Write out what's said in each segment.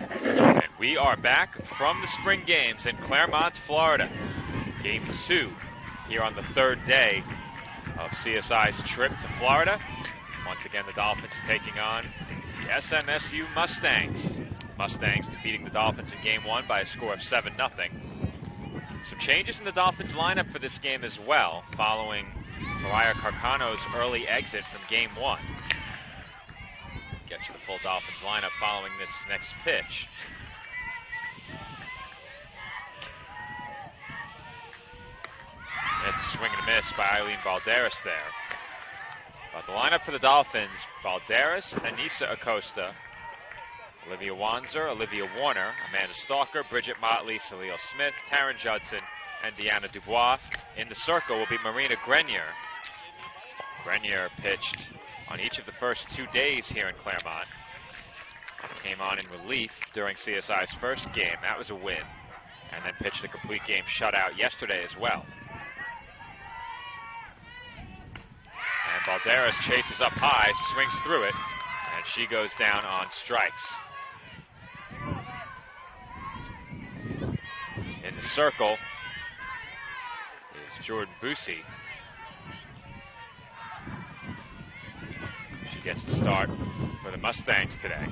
And we are back from the spring games in Claremont, Florida. Game 2 here on the third day of CSI's trip to Florida. Once again, the Dolphins taking on the SMSU Mustangs. Mustangs defeating the Dolphins in Game 1 by a score of 7-0. Some changes in the Dolphins lineup for this game as well, following Mariah Carcano's early exit from Game 1. Get you the full Dolphins lineup following this next pitch. There's a swing and a miss by Eileen Valderas there. But the lineup for the Dolphins: Valderas, Anissa Acosta, Olivia Wanzer, Olivia Warner, Amanda Stalker, Bridget Motley, Salil Smith, Taryn Judson, and Deanna Dubois. In the circle will be Marina Grenier. Grenier pitched on each of the first 2 days here in Claremont. Came on in relief during CSI's first game. That was a win. And then pitched a complete game shutout yesterday as well. And Valderas chases up high, swings through it, and she goes down on strikes. In the circle is Jordan Busey. She gets the start for the Mustangs today.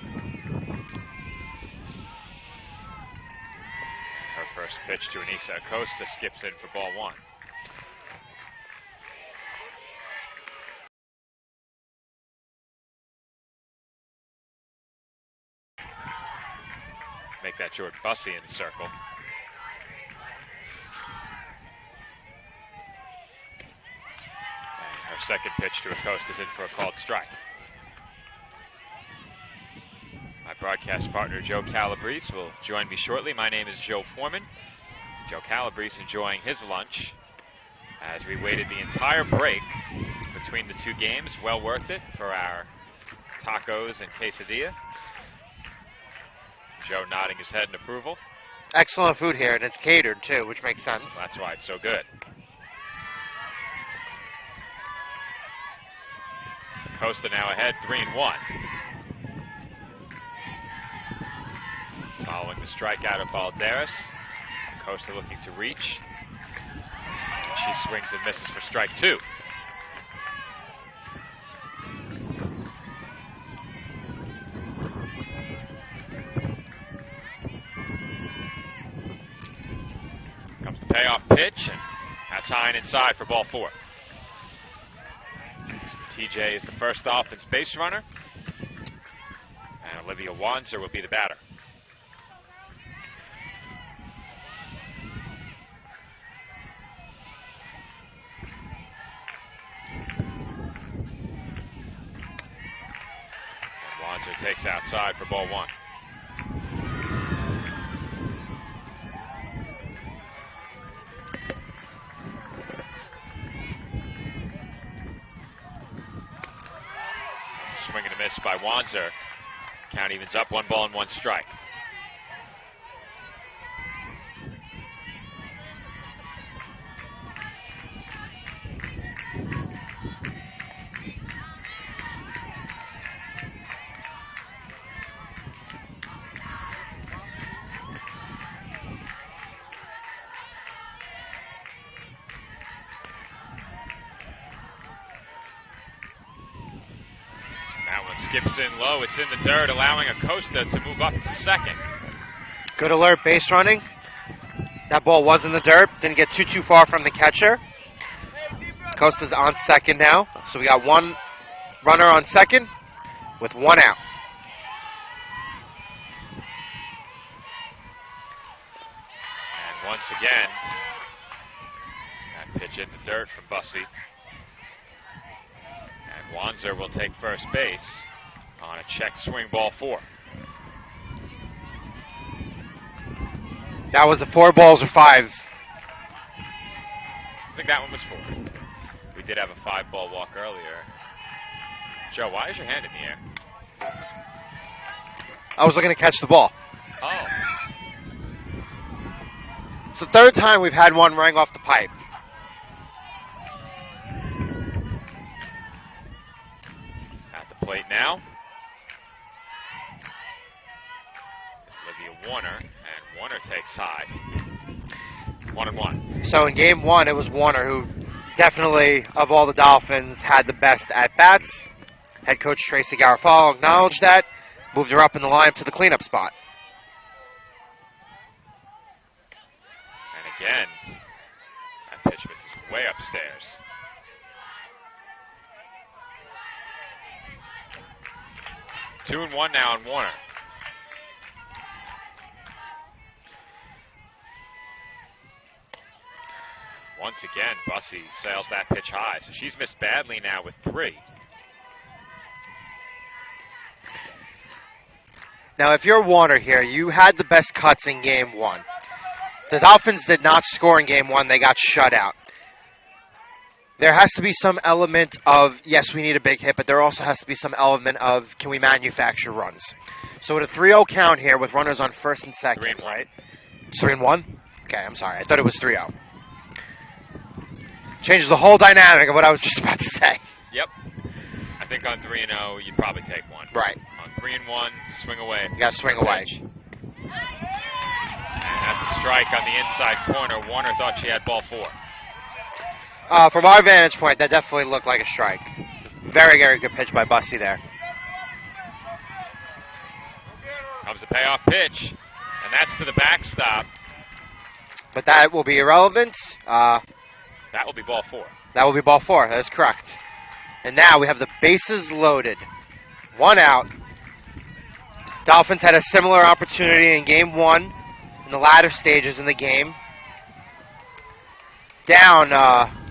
Her first pitch to Anissa Acosta skips in for ball 1. Make that Jordan Bussey in the circle. And her second pitch to Acosta is in for a called strike. My broadcast partner Joe Calabrese will join me shortly. My name is Joe Foreman. Joe Calabrese enjoying his lunch as we waited the entire break between the 2 games. Well worth it for our tacos and quesadilla. Joe nodding his head in approval. Excellent food here, and it's catered too, which makes sense. That's why it's so good. Acosta now ahead 3-1. Following the strikeout of Valderas, Acosta looking to reach. She swings and misses for strike 2. Comes the payoff pitch, and that's high and inside for ball 4. TJ is the first Dolphins base runner, and Olivia Wanzer will be the batter. Wanzer takes outside for ball 1. Swing and a miss by Wanzer. Count evens up, 1 ball and 1 strike. Skips in low, it's in the dirt, allowing Acosta to move up to second. Good alert, base running. That ball was in the dirt, didn't get too far from the catcher. Acosta's on second now, so we got 1 runner on second with 1 out. And once again, that pitch in the dirt from Bussey. And Wanzer will take first base on a check swing, ball 4. That was a 4 balls or 5. I think that one was 4. We did have a 5-ball walk earlier. Joe, why is your hand in the air? I was looking to catch the ball. Oh. It's the 3rd time we've had one ring off the pipe. At the plate now. Warner, and Warner takes high. 1-1. So in game one, it was Warner who definitely, of all the Dolphins, had the best at-bats. Head coach Tracy Garofalo acknowledged that, moved her up in the lineup to the cleanup spot. And again, that pitch misses way upstairs. 2-1 now on Warner. Once again, Bussey sails that pitch high, so she's missed badly now with 3. Now, if you're Warner here, you had the best cuts in game one. The Dolphins did not score in game one. They got shut out. There has to be some element of, yes, we need a big hit, but there also has to be some element of, can we manufacture runs? So with a 3-0 count here with runners on first and second, 3-1. right? 3-1? Okay, I'm sorry. I thought it was 3-0. Changes the whole dynamic of what I was just about to say. Yep. I think on 3-0, you'd probably take one. Right. On 3-1, swing away. You got to swing away. And that's a strike on the inside corner. Warner thought she had ball 4. From our vantage point, that definitely looked like a strike. Very, very good pitch by Bussey there. Comes the payoff pitch, and that's to the backstop. But that will be irrelevant. That will be ball 4. That will be ball 4. That is correct. And now we have the bases loaded. 1 out. Dolphins had a similar opportunity in game 1 in the latter stages in the game. Down,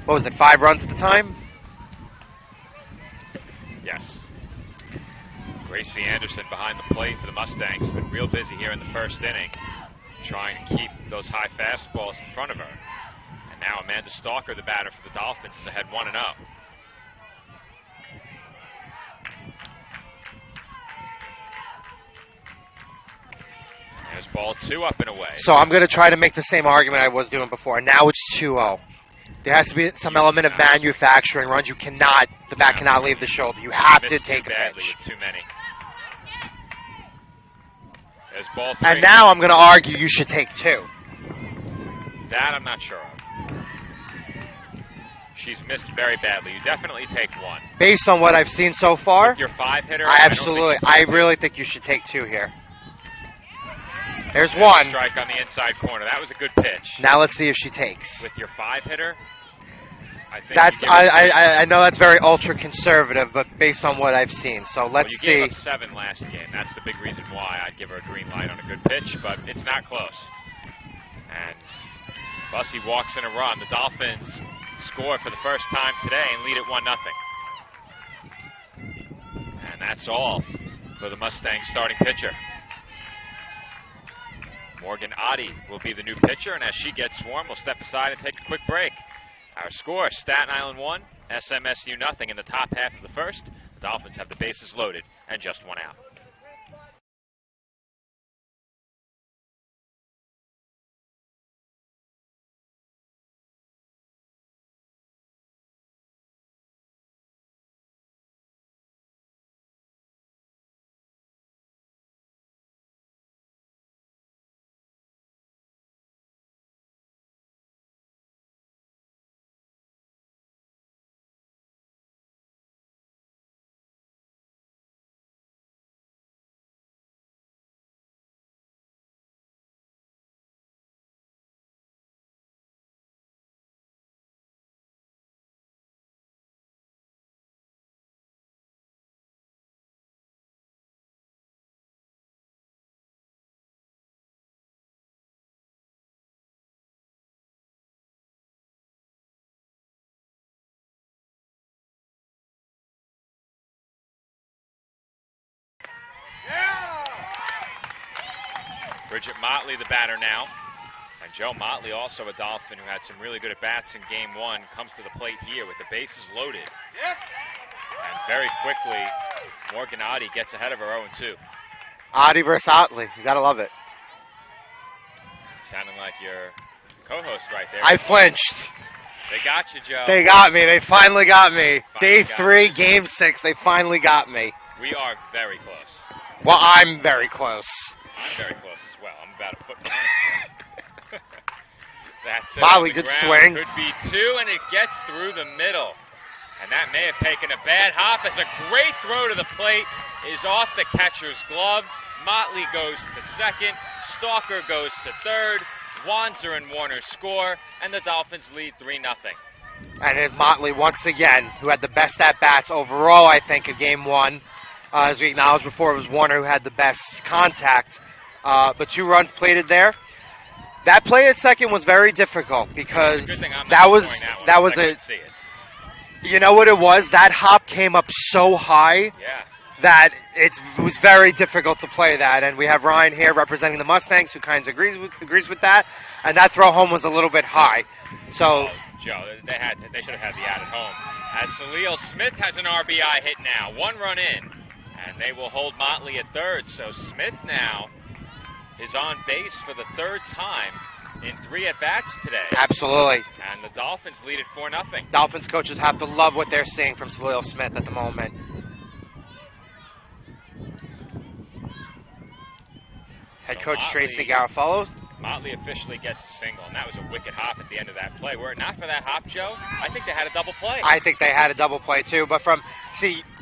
5 runs at the time? Yes. Gracie Anderson behind the plate for the Mustangs has been real busy here in the first inning, trying to keep those high fastballs in front of her. And now Amanda Stalker, the batter for the Dolphins, is ahead 1-0. There's ball 2 up and away. So I'm going to try to make the same argument I was doing before. Now it's 2-0. There has to be some element of manufacturing runs. You cannot, the bat cannot leave the shoulder. You have to take a pitch. Too many. There's ball 3. And now I'm going to argue you should take 2. That I'm not sure of. She's missed very badly. You definitely take 1. Based on what I've seen so far, with your 5-hitter, I really think you should take 2 here. There's a 1. Strike on the inside corner. That was a good pitch. Now let's see if she takes. With your 5-hitter, I think I know that's very ultra conservative, but based on what I've seen, so let's see. You gave up 7 last game. That's the big reason why I'd give her a green light on a good pitch, but it's not close. And Bussey walks in a run. The Dolphins score for the first time today and lead it 1-0. And that's all for the Mustangs starting pitcher. Morgan Oddie will be the new pitcher, and as she gets warm, we'll step aside and take a quick break. Our score, Staten Island 1, SMSU 0 in the top half of the first. The Dolphins have the bases loaded and just 1 out. Bridget Motley, the batter now. And Joe Motley, also a Dolphin who had some really good at-bats in game 1, comes to the plate here with the bases loaded. And very quickly, Morgan Oddie gets ahead of her 0-2. Oddie versus Otley. You got to love it. Sounding like your co-host right there. I flinched. They got you, Joe. They got me. They finally got me. Finally Day 3, game 6, they finally got me. We are very close. Well, I'm very close. I'm very close as well. I'm That's it. Motley, On the good ground. swing. Could be two, and it gets through the middle. And that may have taken a bad hop as a great throw to the plate is off the catcher's glove. Motley goes to second. Stalker goes to third. Wanzer and Warner score, and the Dolphins lead 3-0. And it is Motley once again, who had the best at-bats overall, I think, of Game 1. As we acknowledged before, it was Warner who had the best contact. But 2 runs plated there. That play at second was very difficult because that was a. You know what it was? That hop came up so high that it was very difficult to play that. And we have Ryan here representing the Mustangs, who kind of agrees with that. And that throw home was a little bit high. So, Joe, they should have had the out at home. As Salil Smith has an RBI hit now, 1 run in, and they will hold Motley at third. So Smith now is on base for the 3rd time in 3 at-bats today. Absolutely. And the Dolphins lead it 4-0. Dolphins coaches have to love what they're seeing from Salil Smith at the moment. Head coach Tracy Garofalo. Motley officially gets a single, and that was a wicked hop at the end of that play. Were it not for that hop, Joe, I think they had a double play. I think they had a double play too, but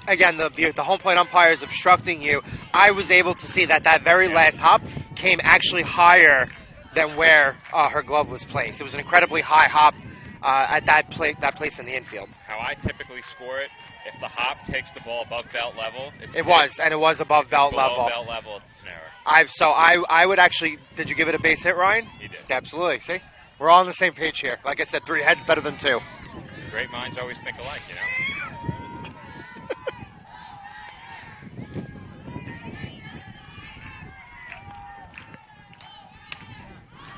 again, the home plate umpire is obstructing you. I was able to see that very last hop came actually higher than where her glove was placed. It was an incredibly high hop at that place in the infield. How I typically score it, if the hop takes the ball above belt level, it was above belt level. Below belt level, it's an error. I would actually. Did you give it a base hit, Ryan? He did. Absolutely. See, we're all on the same page here. Like I said, 3 heads better than 2. Great minds always think alike, you know.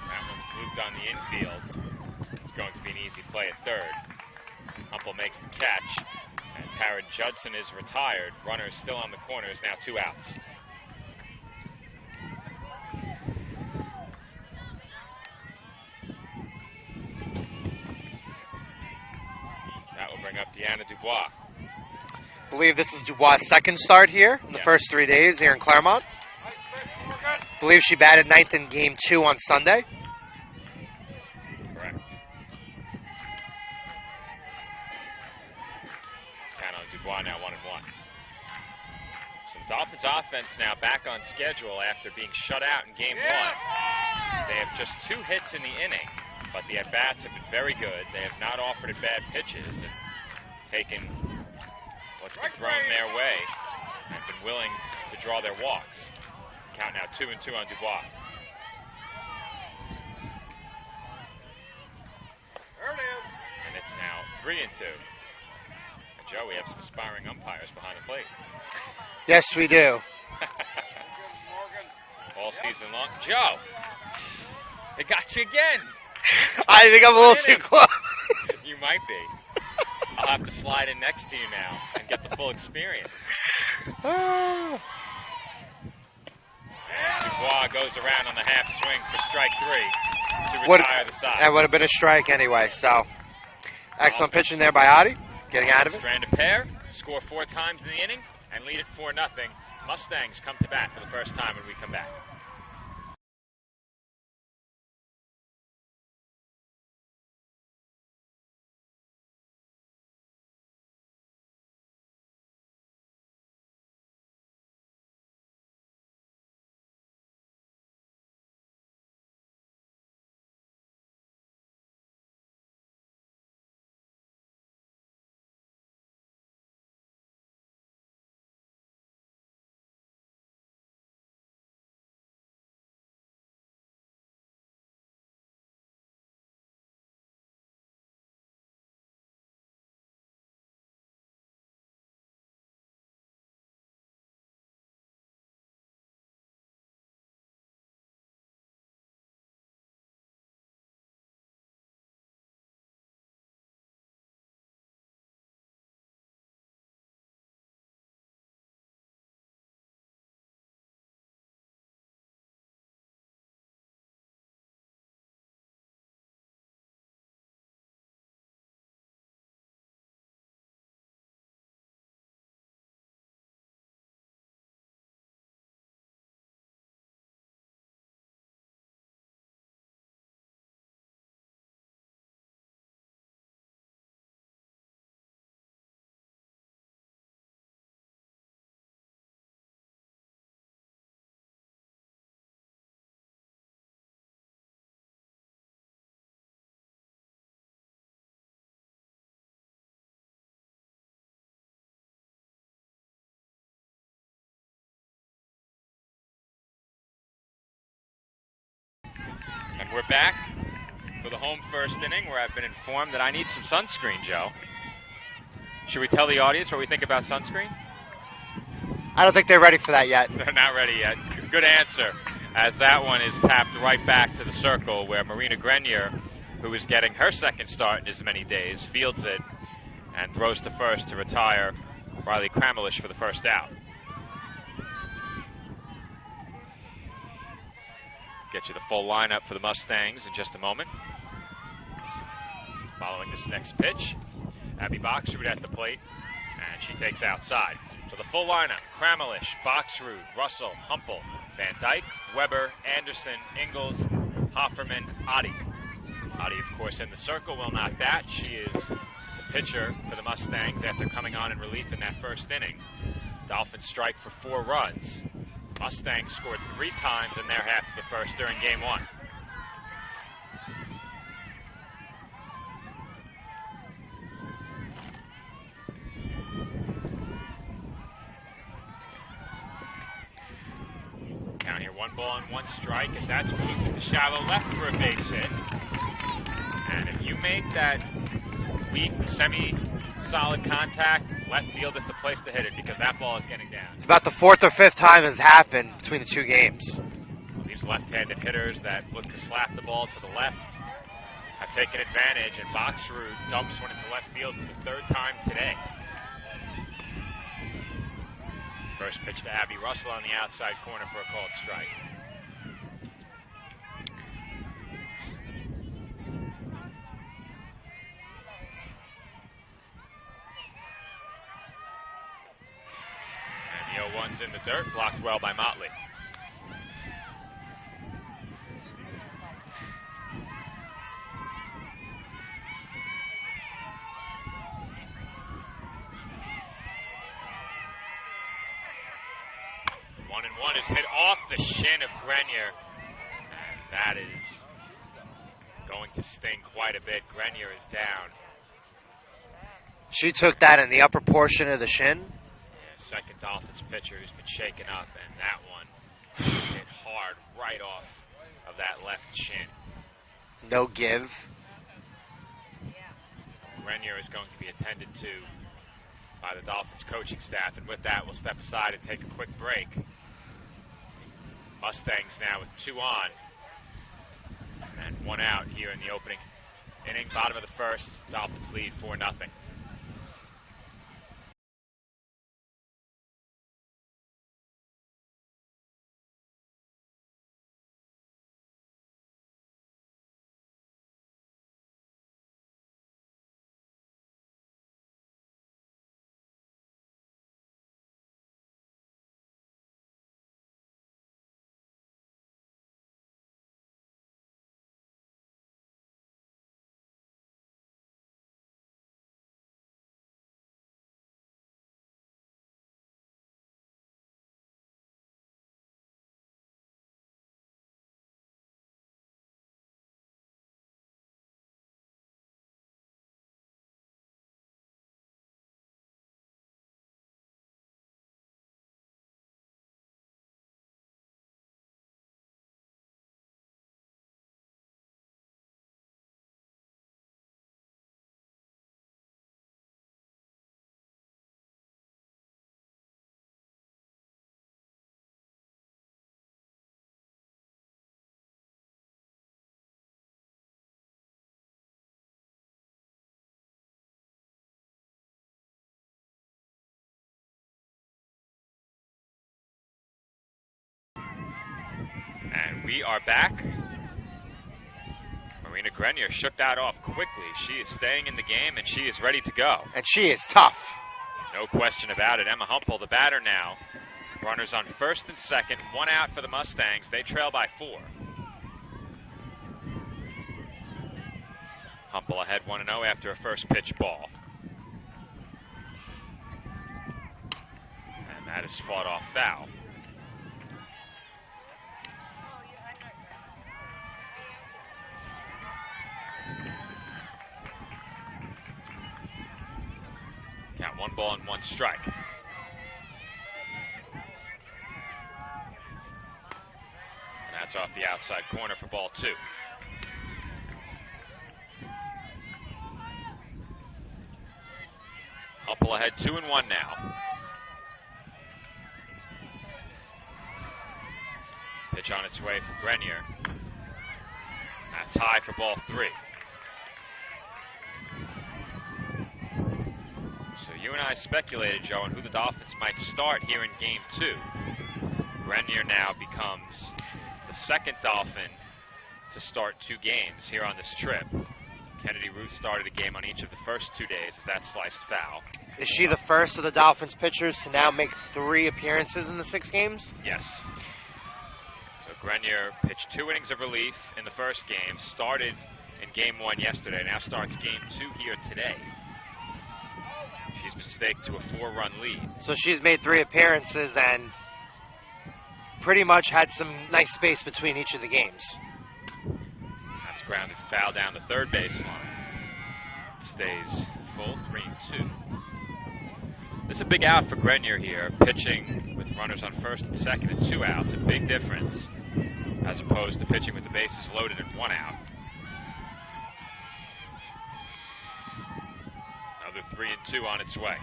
That one's moved on the infield. It's going to be an easy play at third. Humpel makes the catch, and Taryn Judson is retired. Runner is still on the corners, now 2 outs. That will bring up Deanna Dubois. I believe this is Dubois' second start here in the first 3 days here in Claremont. I believe she batted 9th in Game 2 on Sunday. Correct. Count on Dubois now 1-1. So the Dolphins offense now back on schedule after being shut out in Game 1. They have just 2 hits in the inning, but the at-bats have been very good. They have not offered at bad pitches and taken what's been thrown their way and been willing to draw their walks. Count now 2-2 on Dubois. And it's now 3-2. And Joe, we have some aspiring umpires behind the plate. Yes, we do. All season long. Joe, it got you again. I think I'm a little too close. You might be. I'll have to slide in next to you now and get the full experience. Dubois goes around on the half swing for strike 3 to retire the side. That would have been a strike anyway, so excellent pitching there by Adi, getting out of it. Strand a pair, score 4 times in the inning, and lead it 4-0. Mustangs come to bat for the first time when we come back. We're back for the home first inning, where I've been informed that I need some sunscreen, Joe. Should we tell the audience what we think about sunscreen? I don't think they're ready for that yet. They're not ready yet. Good answer, as that one is tapped right back to the circle, where Marina Grenier, who is getting her second start in as many days, fields it and throws to first to retire Riley Kramelish for the first out. Get you the full lineup for the Mustangs in just a moment. Following this next pitch, Abby Boxrud at the plate, and she takes outside. So the full lineup: Kramelish, Boxrud, Russell, Humpel, Van Dyke, Weber, Anderson, Ingalls, Hofferman, Adi. Adi, of course, in the circle, will not bat. She is the pitcher for the Mustangs after coming on in relief in that first inning. Dolphins strike for 4 runs. Mustangs scored 3 times in their half of the first during game 1. Count here, 1 ball and 1 strike, as that's moved to the shallow left for a base hit. And if you make that weak, semi-solid contact, left field is the place to hit it, because that ball is getting down. It's about the 4th or 5th time it's happened between the 2 games. Well, these left-handed hitters that look to slap the ball to the left have taken advantage, and Boxrud dumps one into left field for the 3rd time today. First pitch to Abby Russell on the outside corner for a called strike. And the 0-1's in the dirt, blocked well by Motley. One is hit off the shin of Grenier, and that is going to sting quite a bit. Grenier is down. She took that in the upper portion of the shin. Yeah, second Dolphins pitcher who's been shaken up, and that one hit hard right off of that left shin. No give. Grenier is going to be attended to by the Dolphins coaching staff, and with that, we'll step aside and take a quick break. Mustangs now with 2 on and 1 out here in the opening inning. Bottom of the first, Dolphins lead 4-0. And we are back. Marina Grenier shook that off quickly. She is staying in the game, and she is ready to go. And she is tough. No question about it. Emma Humpel, the batter now. Runners on first and second. 1 out for the Mustangs. They trail by 4. Humpel ahead 1-0 after a first pitch ball. And that is fought off foul. Count 1 ball and 1 strike. And that's off the outside corner for ball 2. Pull ahead 2-1 now. Pitch on its way from Grenier. That's high for ball 3. So you and I speculated, Joe, on who the Dolphins might start here in game 2. Grenier now becomes the second Dolphin to start 2 games here on this trip. Kennedy Ruth started a game on each of the first 2 days as that sliced foul. Is she the first of the Dolphins pitchers to now make 3 appearances in the 6 games? Yes. So Grenier pitched 2 innings of relief in the first game, started in game 1 yesterday, now starts game 2 here today. She's been staked to a 4-run lead. So she's made 3 appearances and pretty much had some nice space between each of the games. That's grounded foul down the third baseline. Stays full, 3-2. This is a big out for Grenier here, pitching with runners on first and second and 2 outs. A big difference as opposed to pitching with the bases loaded and 1 out. Another 3-2 on its way.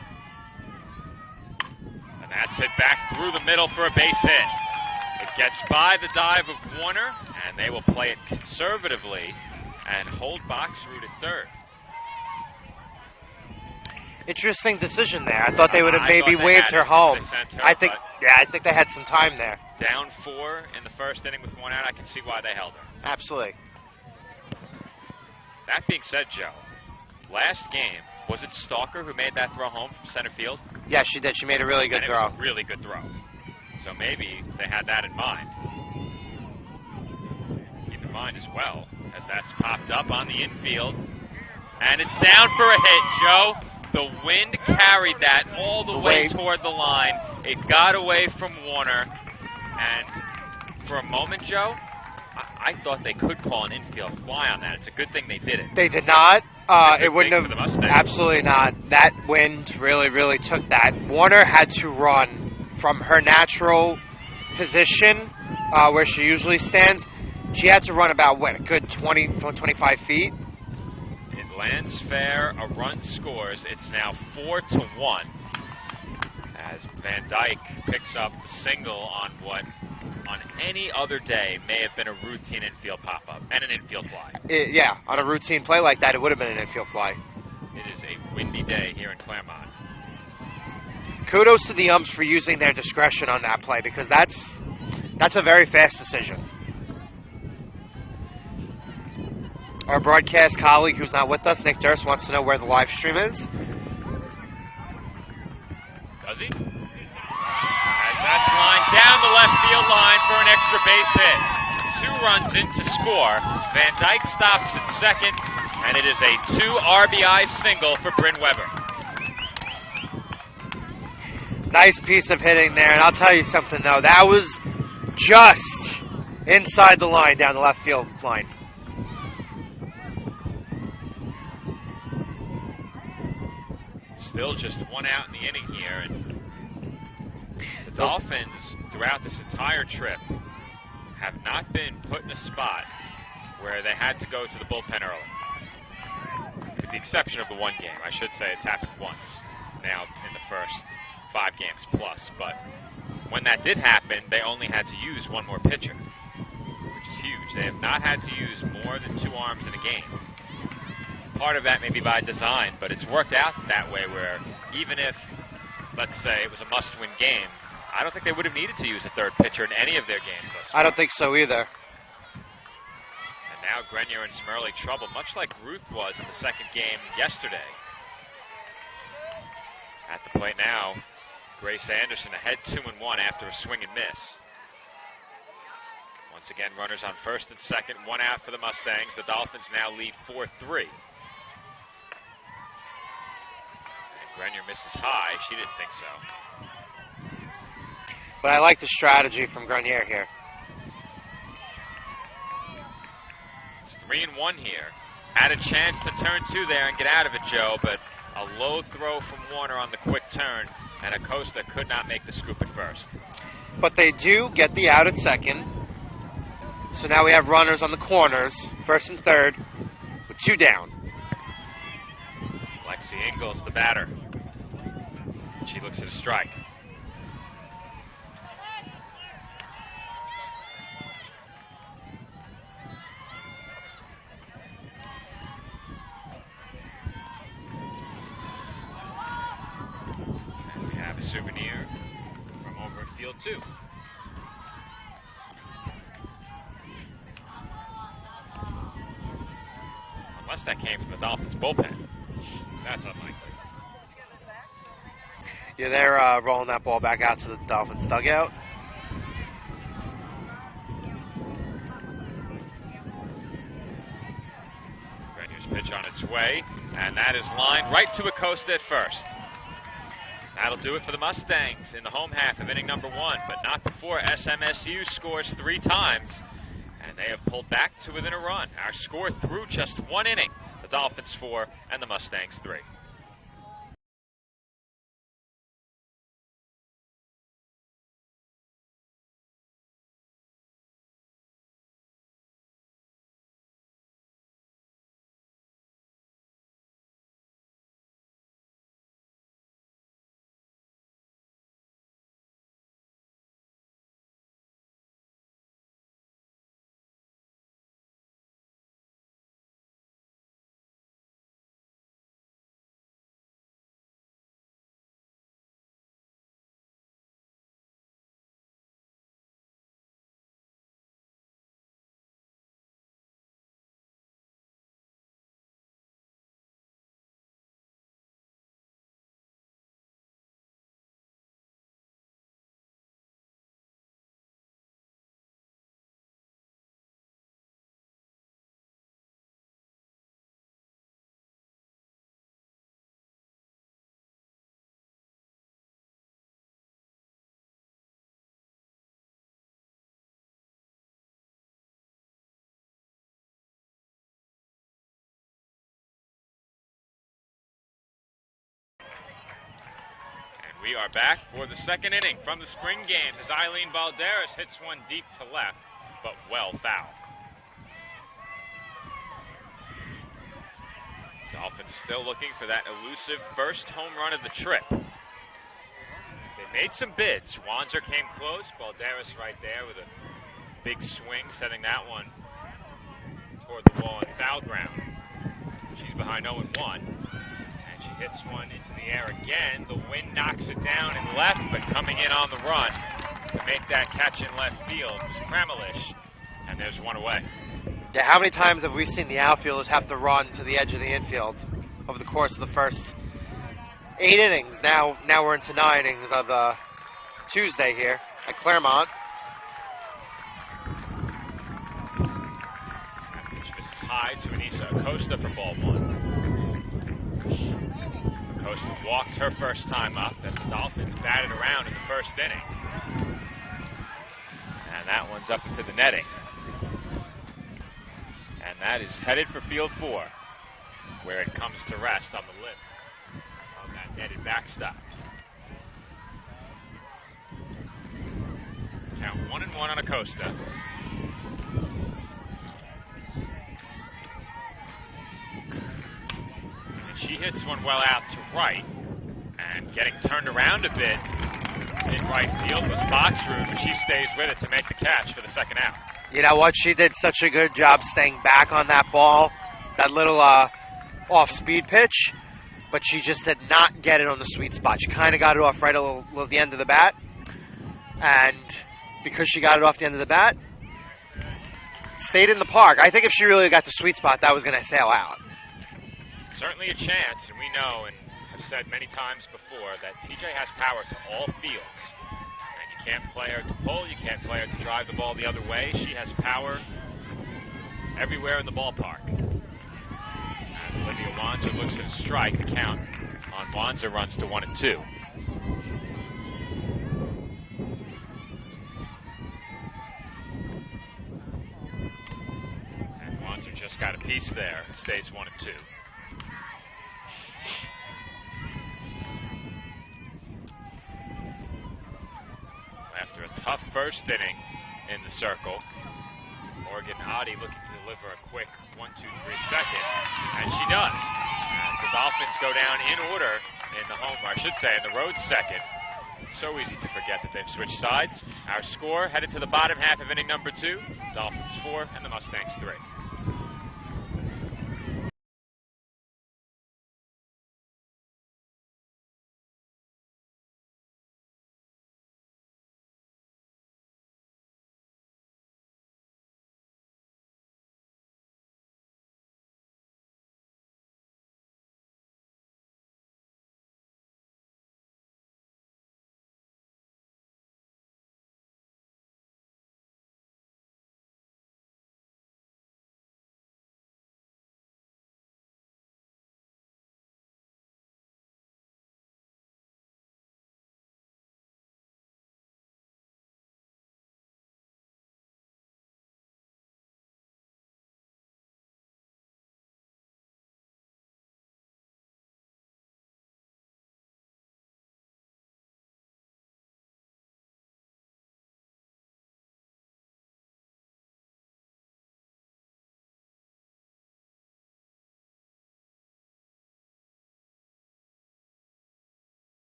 And that's hit back through the middle for a base hit. It gets by the dive of Warner, and they will play it conservatively and hold Boxroot at third. Interesting decision there. I thought they would have maybe waved her home. I think they had some time there. Down 4 in the first inning with 1 out. I can see why they held her. Absolutely. That being said, Joe, last game, was it Stalker who made that throw home from center field? Yeah, she did. She made a really good throw. It was a really good throw. So maybe they had that in mind. Keep in mind as well, as that's popped up on the infield. And it's down for a hit, Joe. The wind carried that all the way toward the line. It got away from Warner. And for a moment, Joe, I thought they could call an infield fly on that. It's a good thing they did it. They did not. It wouldn't have. For the Mustangs. Absolutely not. That wind really, really took that. Warner had to run from her natural position where she usually stands. She had to run about, what, a good 25 feet? It lands fair. A run scores. It's now 4-1 as Van Dyke picks up the single on what on any other day may have been a routine infield pop-up and an infield fly. Yeah, on a routine play like that, it would have been an infield fly. It is a windy day here in Claremont. Kudos to the umps for using their discretion on that play because that's a very fast decision. Our broadcast colleague who's not with us, Nick Durst, wants to know where the live stream is. Does he? As that's lined down the left field line for an extra base hit. 2 runs in to score. Van Dyke stops at second, and it is a 2 RBI single for Bryn Weber. Nice piece of hitting there, and I'll tell you something, though. That was just inside the line, down the left field line. Still just 1 out in the inning here, and the Dolphins, throughout this entire trip, have not been put in a spot where they had to go to the bullpen early. With the exception of the 1 game. I should say it's happened once now in the first 5 games plus, but when that did happen, they only had to use 1 more pitcher, which is huge. They have not had to use more than 2 arms in a game. Part of that may be by design, but it's worked out that way where even if, let's say, it was a must-win game, I don't think they would have needed to use a 3rd pitcher in any of their games thus far. I don't think so either. And now Grenier in some early trouble, much like Ruth was in the 2nd game yesterday. At the plate now, Grace Anderson ahead 2-1 after a swing and miss. Once again, runners on first and second, 1 out for the Mustangs. The Dolphins now lead 4-3. Grenier misses high. She didn't think so. But I like the strategy from Grenier here. It's 3-1 here. Had a chance to turn 2 there and get out of it, Joe, but a low throw from Warner on the quick turn, and Acosta could not make the scoop at first. But they do get the out at second. So now we have runners on the corners, first and third, with 2 down. Lexi Ingalls, the batter. She looks at a strike. And we have a souvenir from over at field 2. Unless that came from the Dolphins bullpen. That's unlikely. Yeah, they're rolling that ball back out to the Dolphins dugout. Grenier's pitch on its way, and that is lined right to Acosta at first. That'll do it for the Mustangs in the home half of inning number 1, but not before SMSU scores 3 times, and they have pulled back to within a run. Our score through just 1 inning, the Dolphins 4 and the Mustangs 3. We are back for the second inning from the spring games as Eileen Balderas hits one deep to left, but well foul. Dolphins still looking for that elusive first home run of the trip. They made some bids. Wanzer came close. Balderas right there with a big swing, setting that one toward the wall in foul ground. She's behind 0-1. She hits one into the air again. The wind knocks it down in left, but coming in on the run to make that catch in left field was Kramalish, and there's one away. Yeah, how many times have we seen the outfielders have to run to the edge of the infield over the course of the first 8 innings? Now we're into 9 innings of the Tuesday here at Claremont. That pitch misses high to Anissa Acosta for ball 1. Acosta walked her first time up as the Dolphins batted around in the first inning. And that one's up into the netting. And that is headed for field 4, where it comes to rest on the lip of that netted backstop. Count 1-1 on Acosta. She hits one well out to right, and getting turned around a bit in right field was Boxroom, but she stays with it to make the catch for the second out. You know what? She did such a good job staying back on that ball, that little off-speed pitch, but she just did not get it on the sweet spot. She kind of got it off right at the end of the bat, and because she got it off the end of the bat, stayed in the park. I think if she really got the sweet spot, that was going to sail out. Certainly a chance, and we know and have said many times before that TJ has power to all fields. And you can't play her to pull, you can't play her to drive the ball the other way. She has power everywhere in the ballpark. As Olivia Wanzer looks at a strike, the count on Wanzer runs to 1-2. And Wanzer just got a piece there. It stays 1-2. After a tough first inning in the circle, Morgan Oddie looking to deliver a quick 1-2-3 second, and she does. As the Dolphins go down in order in the home, or I should say in the road second. So easy to forget that they've switched sides. Our score headed to the bottom half of inning number 2. Dolphins 4 and the Mustangs 3.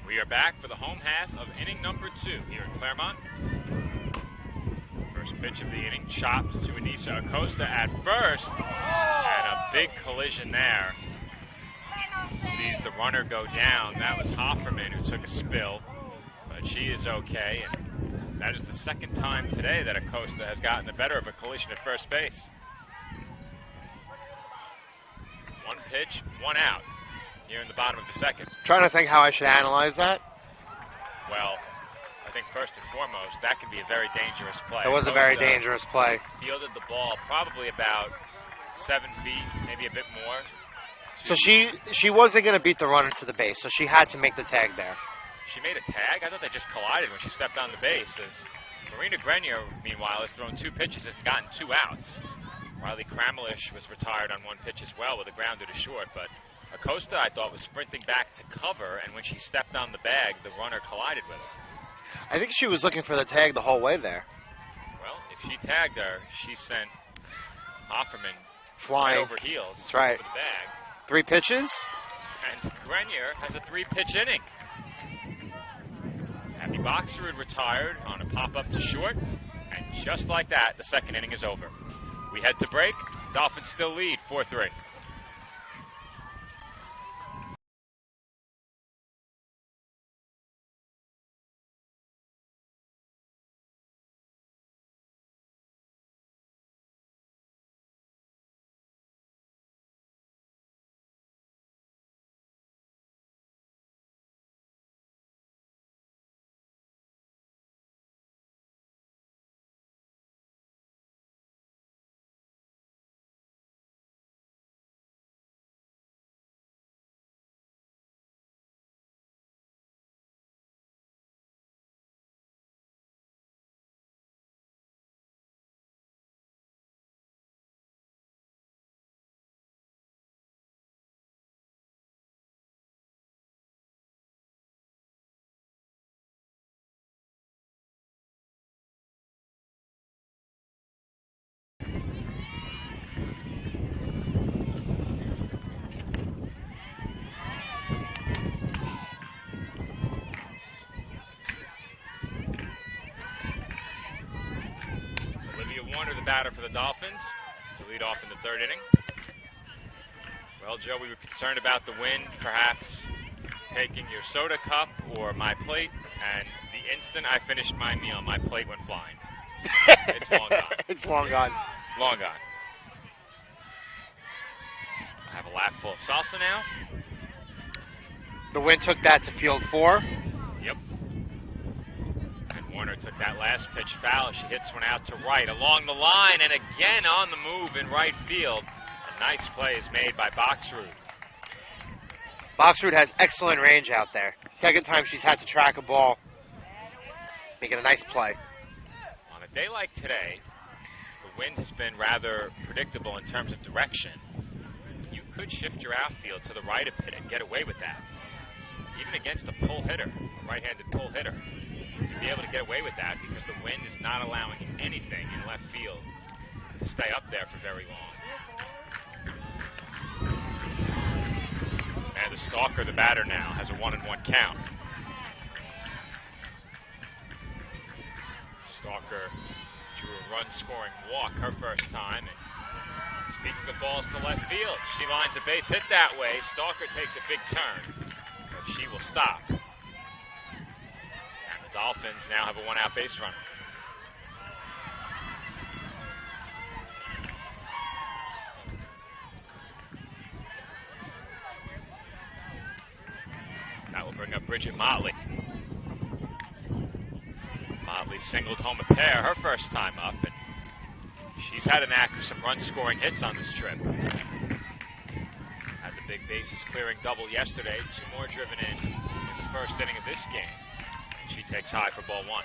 We are back for the home half of inning number 2 here in Claremont. First pitch of the inning chopped to Anissa Acosta at first, and a big collision there. Sees the runner go down. That was Hofferman who took a spill, but she is okay. And that is the second time today that Acosta has gotten the better of a collision at first base. One pitch, one out here in the bottom of the second. Trying to think how I should analyze that. Well, I think first and foremost, that can be a very dangerous play. It was a very dangerous play. Fielded the ball probably about 7 feet, maybe a bit more. So she wasn't going to beat the runner to the base, so she had to make the tag there. She made a tag? I thought they just collided when she stepped on the base. As Marina Grenier, meanwhile, has thrown 2 pitches and gotten 2 outs. Riley Kramlish was retired on 1 pitch as well with a grounder to short, but Acosta, I thought, was sprinting back to cover, and when she stepped on the bag, the runner collided with her. I think she was looking for the tag the whole way there. Well, if she tagged her, she sent Hofferman flying over heels. That's right. Over the bag. 3 pitches. And Grenier has a 3-pitch inning. Abby Boxerud retired on a pop-up to short, and just like that, the second inning is over. We head to break. Dolphins still lead 4-3. The batter for the Dolphins to lead off in the 3rd inning. Well, Joe, we were concerned about the wind perhaps taking your soda cup or my plate, and the instant I finished my meal, my plate went flying. It's long gone. It's long gone. Long gone. I have a lap full of salsa now. The wind took that to field 4. Yep. Warner took that last pitch foul. She hits one out to right along the line, and again on the move in right field. A nice play is made by Boxrud. Boxrud has excellent range out there. Second time she's had to track a ball. Making a nice play. On a day like today, the wind has been rather predictable in terms of direction. You could shift your outfield to the right a bit and get away with that. Even against a pull hitter, a right-handed pull hitter. You'd be able to get away with that because the wind is not allowing anything in left field to stay up there for very long. And the Stalker, the batter now, has a 1-1 count. Stalker drew a run-scoring walk her first time. And speaking of balls to left field, she lines a base hit that way. Stalker takes a big turn, but she will stop. And the Dolphins now have a one-out base runner. That will bring up Bridget Motley. Motley singled home a pair her first time up, and she's had a knack for some run-scoring hits on this trip. Had the big bases clearing double yesterday, 2 more driven in the first inning of this game. And she takes high for ball 1.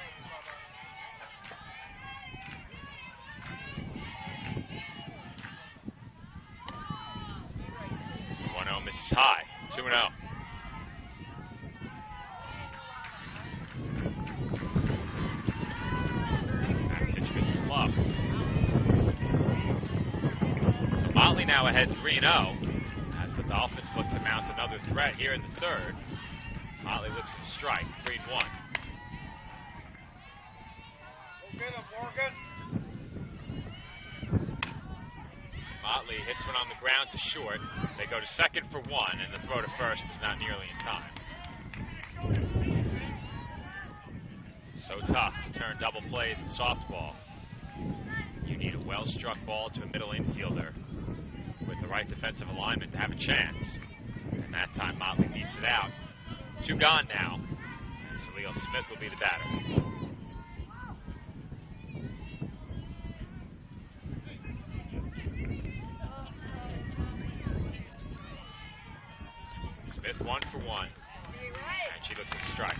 1-0 misses high, 2-0. So Motley now ahead 3-0 as the Dolphins look to mount another threat here in the third. Motley looks to strike, 3-1. Motley hits one on the ground to short. They go to second for 1, and the throw to first is not nearly in time. So tough to turn double plays in softball. You need a well-struck ball to a middle infielder with the right defensive alignment to have a chance. And that time Motley beats it out. 2 gone now. And Salil Smith will be the batter. Smith 1 for 1. And she looks at the strike.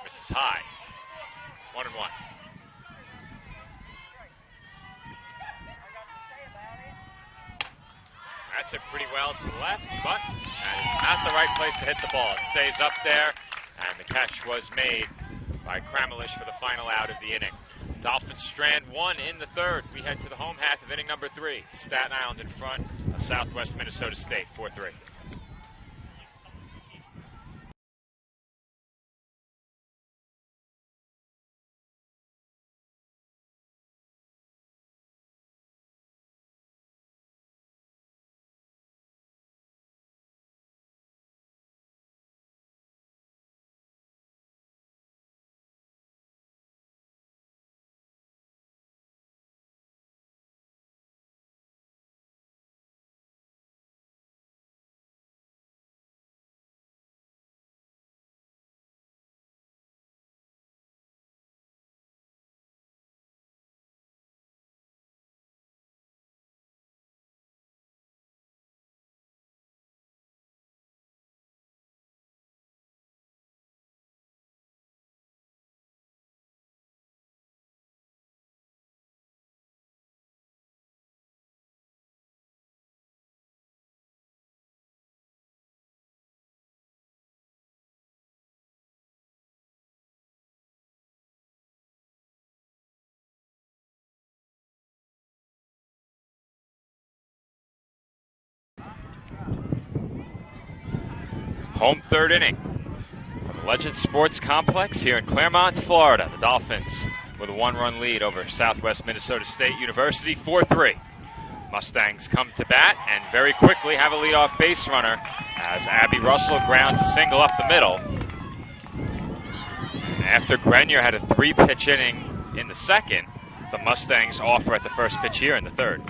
Misses high. 1-1. That's it pretty well to the left, but that is not the right place to hit the ball. It stays up there, and the catch was made by Kramelish for the final out of the inning. Dolphins strand 1 in the third. We head to the home half of inning number 3. Staten Island in front of Southwest Minnesota State, 4-3. Home third inning from the Legend Sports Complex here in Claremont, Florida. The Dolphins with a 1-run lead over Southwest Minnesota State University, 4-3. Mustangs come to bat and very quickly have a leadoff base runner as Abby Russell grounds a single up the middle. And after Grenier had a 3-pitch inning in the second, the Mustangs offer at the first pitch here in the third.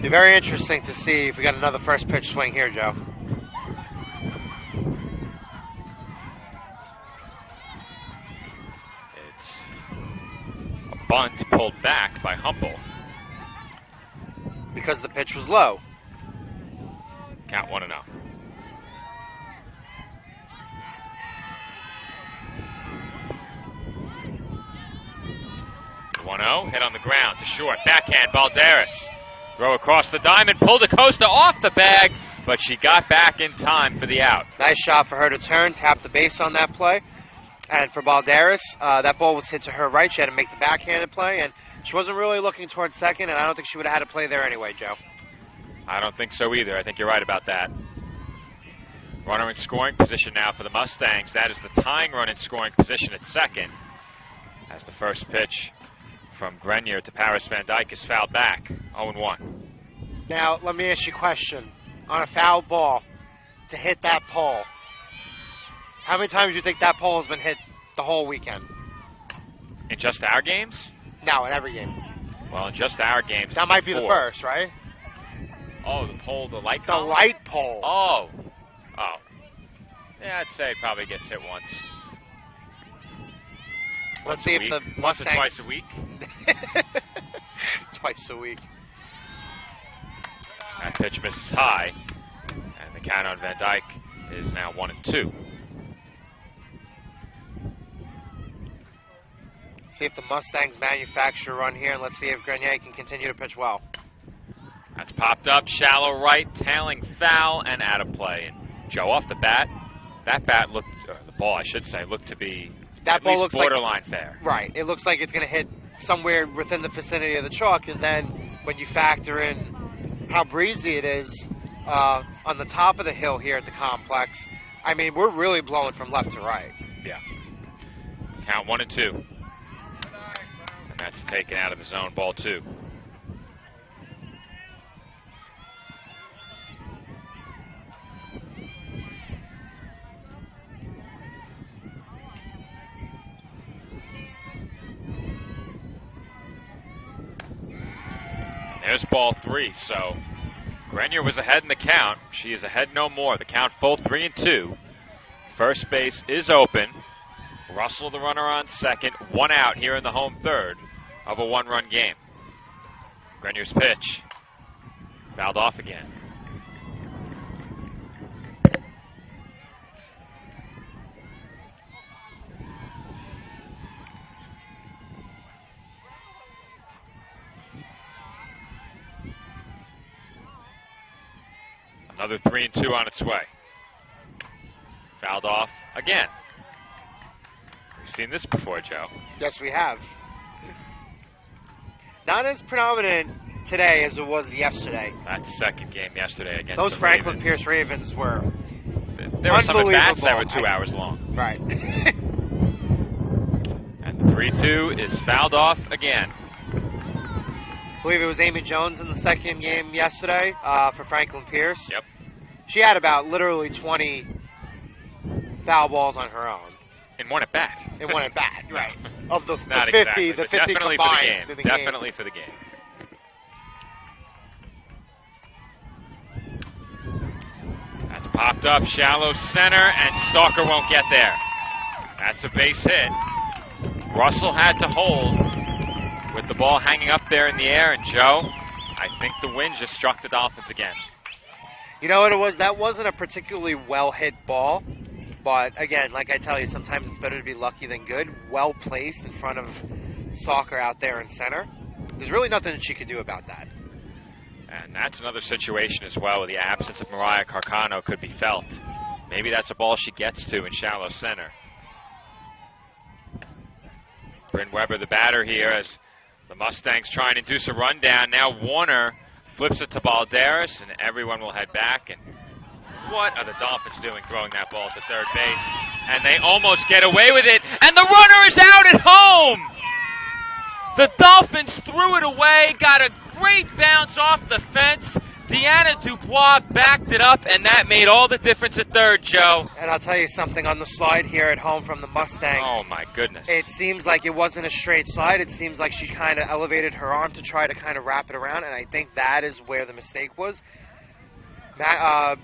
Be very interesting to see if we got another first pitch swing here, Joe. It's a bunt pulled back by Humble. Because the pitch was low. Count 1-0. 1-0, hit on the ground to short. Backhand, Balderas. Throw across the diamond, pulled Acosta off the bag, but she got back in time for the out. Nice shot for her to turn, tap the base on that play. And for Balderas, that ball was hit to her right. She had to make the backhanded play, and she wasn't really looking towards second, and I don't think she would have had to play there anyway, Joe. I don't think so either. I think you're right about that. Runner in scoring position now for the Mustangs. That is the tying run in scoring position at second. As the first pitch from Grenier to Paris Van Dyke is fouled back. 0-1. Now, let me ask you a question. On a foul ball, to hit that pole, how many times do you think that pole has been hit the whole weekend? In just our games? No, in every game. Well, in just our games. That might be the 4. first, right? Oh, the pole, the light The column? light pole. Oh. Yeah, I'd say it probably gets hit once. Let's see if the Once or Mustangs... twice a week. Twice a week. That pitch misses high. And the count on Van Dyke is now 1-2. See if the Mustangs manufacture a run here, and let's see if Grenier can continue to pitch well. That's popped up, shallow right, tailing foul, and out of play. And Joe off the bat. That bat looked, or the ball I should say, looked to be at Ball least looks borderline fair. Right. It looks like it's going to hit somewhere within the vicinity of the chalk, and then when you factor in how breezy it is on the top of the hill here at the complex, I mean, we're really blowing from left to right. Yeah. Count 1-2. And that's taken out of the zone, ball 2. There's ball 3, so Grenier was ahead in the count. She is ahead no more. The count full 3-2. First base is open. Russell, the runner on second. 1 out here in the home third of a 1-run game. Grenier's pitch. Fouled off again. Another 3-2 on its way. Fouled off again. We've seen this before, Joe. Yes, we have. Not as predominant today as it was yesterday. That second game yesterday against Those the Franklin Ravens. Pierce Ravens were There were some at-bats that were unbelievable. 2 hours long. right. And the 3-2 is fouled off again. I believe it was Amy Jones in the second game yesterday for Franklin Pierce. Yep. She had about literally 20 foul balls on her own. In one at bat. In one at bat, right. Of the Not 50, exactly, the but 50 definitely combined. for the in game. the Definitely for the game. That's popped up, shallow center, and Stalker won't get there. That's a base hit. Russell had to hold with the ball hanging up there in the air, and Joe, I think the wind just struck the Dolphins again. You know what it was? That wasn't a particularly well-hit ball. But, again, like I tell you, sometimes it's better to be lucky than good. Well placed in front of Stalker out there in center. There's really nothing that she could do about that. And that's another situation as well where the absence of Mariah Carcano could be felt. Maybe that's a ball she gets to in shallow center. Bryn Weber, the batter here, as the Mustangs try and induce a rundown. Now Warner flips it to Balderas, and everyone will head back. And what are the Dolphins doing throwing that ball to third base? And they almost get away with it, and the runner is out at home! The Dolphins threw it away, got a great bounce off the fence. Deanna Dubois backed it up, and that made all the difference at third, Joe. And I'll tell you something on the slide here at home from the Mustangs. Oh, my goodness. It seems like it wasn't a straight slide. It seems like she kind of elevated her arm to try to kind of wrap it around, and I think that is where the mistake was.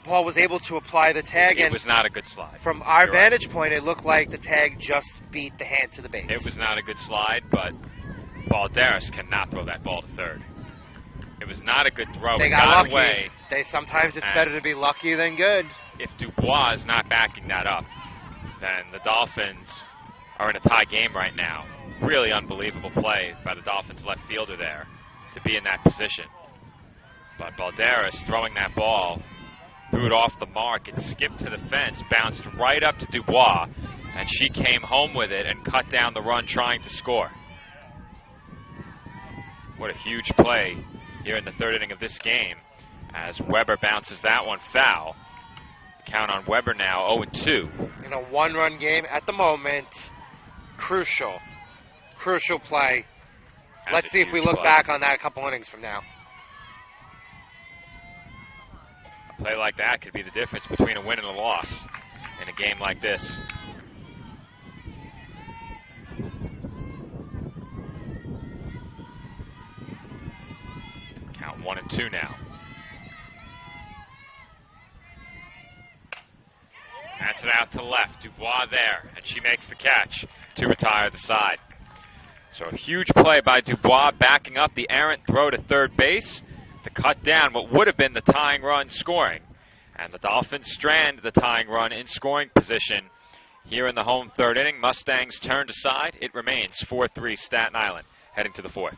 Paul was able to apply the tag, It and was not a good slide. from our You're right. vantage point, it looked like the tag just beat the hand to the base. It was not a good slide, but Balderas cannot throw that ball to third. It was not a good throw. They It got lucky. away. Sometimes it's And better to be lucky than good. If Dubois is not backing that up, then the Dolphins are in a tie game right now. Really unbelievable play by the Dolphins left fielder there to be in that position. But Balderas throwing that ball, threw it off the mark, it skipped to the fence, bounced right up to Dubois, and she came home with it and cut down the run trying to score. What a huge play here in the third inning of this game as Weber bounces that one foul. Count on Weber now 0-2. In a one-run game at the moment, crucial play. Let's see if we look back on that a couple innings from now. A play like that could be the difference between a win and a loss in a game like this. Count 1-2 now. That's it out to left. Dubois there, and she makes the catch to retire the side. So a huge play by Dubois, backing up the errant throw to third base to cut down what would have been the tying run scoring. And the Dolphins strand the tying run in scoring position here in the home third inning. Mustangs turned aside. It remains 4-3 Staten Island heading to the fourth.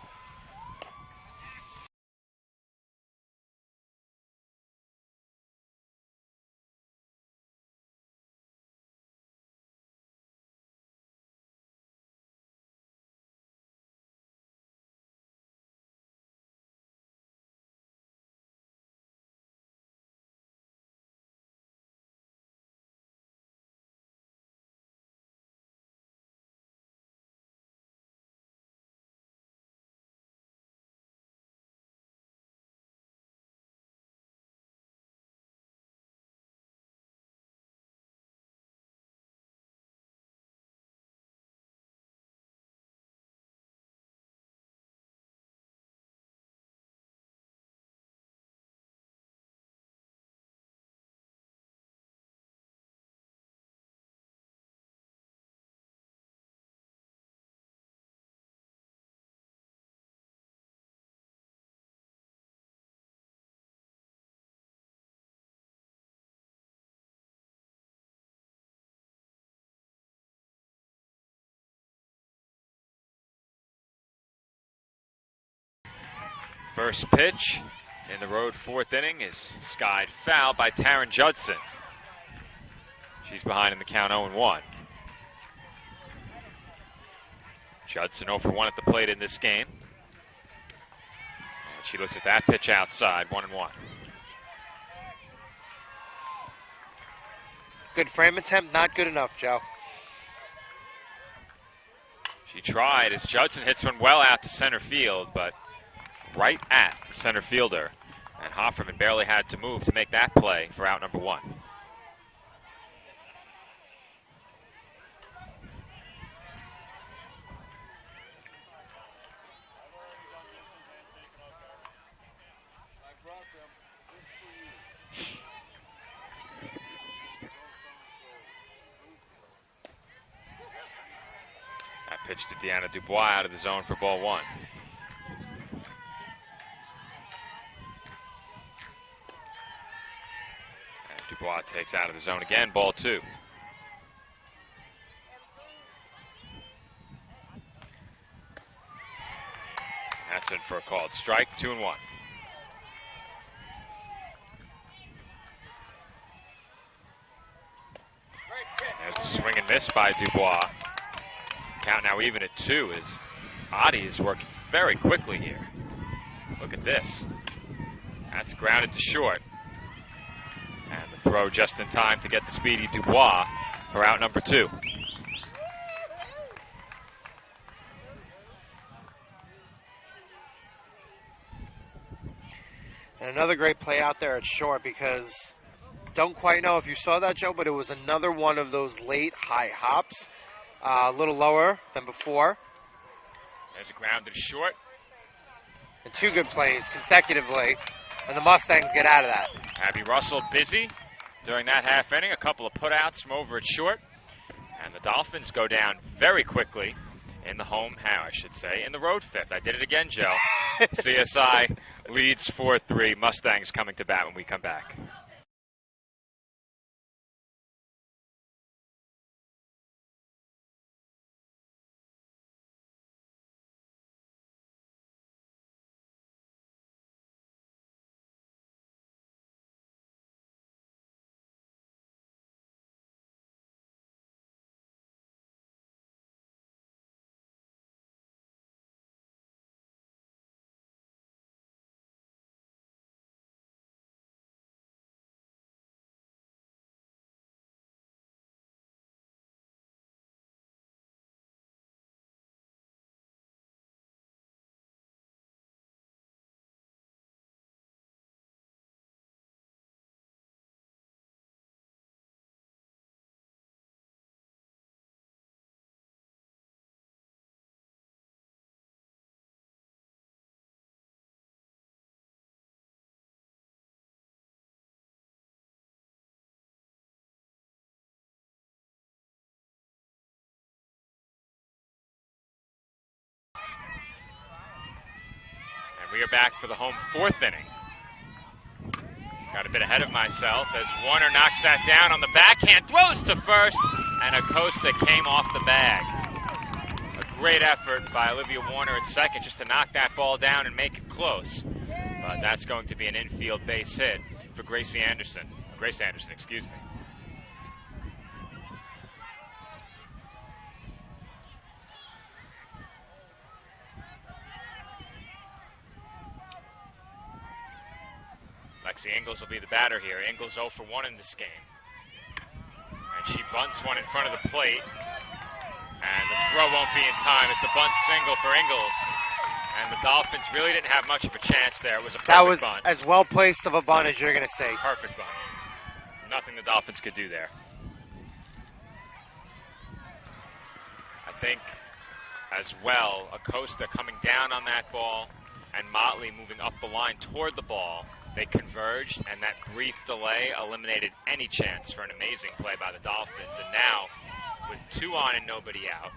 First pitch in the road fourth inning is skied foul by Taryn Judson. She's behind in the count 0-1. Judson 0 for 1 at the plate in this game. And she looks at that pitch outside, 1-1. Good frame attempt, not good enough, Joe. She tried as Judson hits one well out to center field, but right at the center fielder. And Hofferman barely had to move to make that play for out number 1. That pitch to Deanna Dubois out of the zone for ball 1. Dubois takes out of the zone again, ball 2. That's in for a called strike, 2-1. There's a swing and miss by Dubois. Count now even at 2 as Adi is working very quickly here. Look at this. That's grounded to short. And the throw just in time to get the speedy Dubois for out number 2. And another great play out there at short, because don't quite know if you saw that, Joe, but it was another one of those late high hops, a little lower than before. There's a grounded short. And 2 good plays consecutively, and the Mustangs get out of that. Abby Russell busy during that half inning. A couple of putouts from over at short. And the Dolphins go down very quickly in the home, in the road fifth. I did it again, Joe. CSI leads 4-3. Mustangs coming to bat when we come back. We are back for the home fourth inning. Got a bit ahead of myself as Warner knocks that down on the backhand, throws to first, and Acosta came off the bag. A great effort by Olivia Warner at second just to knock that ball down and make it close. But that's going to be an infield base hit for Grace Anderson, excuse me. Lexi Ingles will be the batter here. Ingles 0 for 1 in this game. And she bunts one in front of the plate. And the throw won't be in time. It's a bunt single for Ingles. And the Dolphins really didn't have much of a chance there. It was a perfect bunt. That was as well placed of a bunt as you're going to see. Perfect bunt. Nothing the Dolphins could do there. I think as well, Acosta coming down on that ball and Motley moving up the line toward the ball. They converged, and that brief delay eliminated any chance for an amazing play by the Dolphins. And now, with 2 on and nobody out,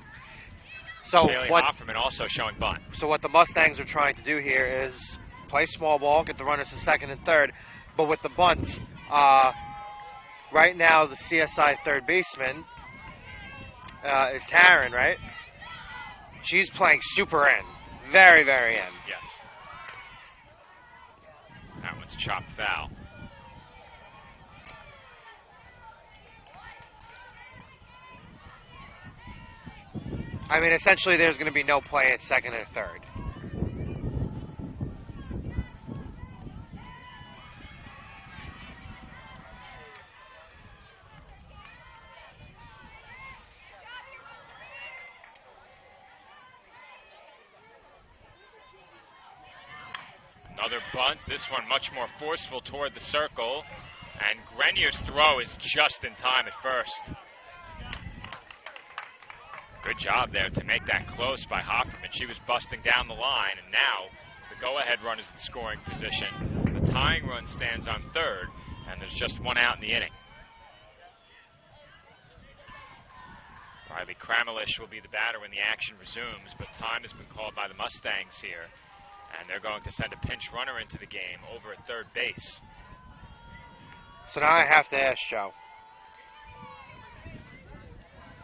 so Kaylee Hofferman also showing bunt. So what the Mustangs are trying to do here is play small ball, get the runners to second and third. But with the bunt, right now the CSI third baseman is Taryn, right? She's playing super end. Very, very end. Yes. That one's chopped foul. I mean, essentially there's going to be no play at second and third. Another bunt, this one much more forceful toward the circle, and Grenier's throw is just in time at first. Good job there to make that close by Hofferman. She was busting down the line, and now the go-ahead run is in scoring position. The tying run stands on third, and there's just 1 out in the inning. Riley Kramelish will be the batter when the action resumes, but time has been called by the Mustangs here. And they're going to send a pinch runner into the game over at third base. So now I have to ask Joe.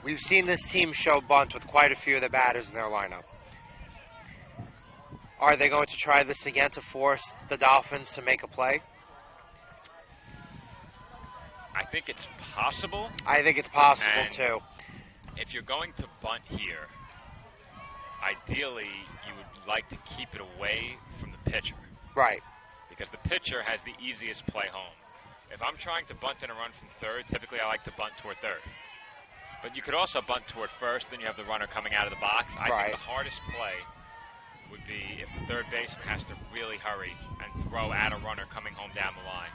We've seen this team show bunt with quite a few of the batters in their lineup. Are they going to try this again to force the Dolphins to make a play? I think it's possible. I think it's possible, and too. If you're going to bunt here, ideally you would like to keep it away from the pitcher. Right. Because the pitcher has the easiest play home. If I'm trying to bunt in a run from third, typically I like to bunt toward third. But you could also bunt toward first, then you have the runner coming out of the box. I think the hardest play would be if the third baseman has to really hurry and throw at a runner coming home down the line.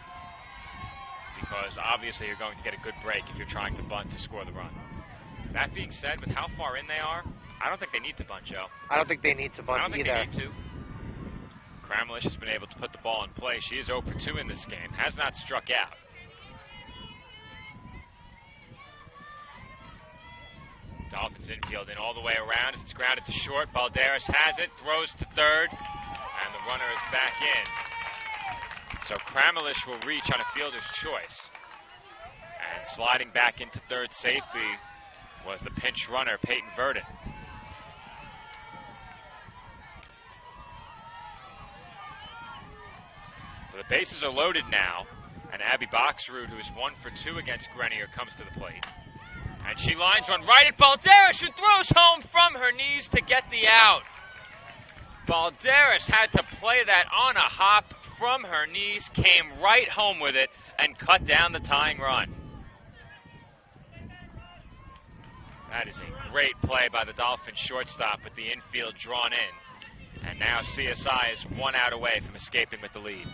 Because obviously you're going to get a good break if you're trying to bunt to score the run. That being said, with how far in they are, I don't think they need to bunt, Joe. I don't think they need to bunt either. I don't think they need to. Kramelish has been able to put the ball in play. She is 0 for 2 in this game. Has not struck out. Dolphins infield in all the way around as it's grounded to short. Balderas has it, throws to third, and the runner is back in. So Kramelish will reach on a fielder's choice. And sliding back into third safely was the pinch runner, Peyton Verdon. The bases are loaded now, and Abby Boxrood, who is 1 for 2 against Grenier, comes to the plate. And she lines one right at Balderas, who throws home from her knees to get the out. Balderas had to play that on a hop from her knees, came right home with it, and cut down the tying run. That is a great play by the Dolphins shortstop with the infield drawn in. And now CSI is 1 out away from escaping with the lead.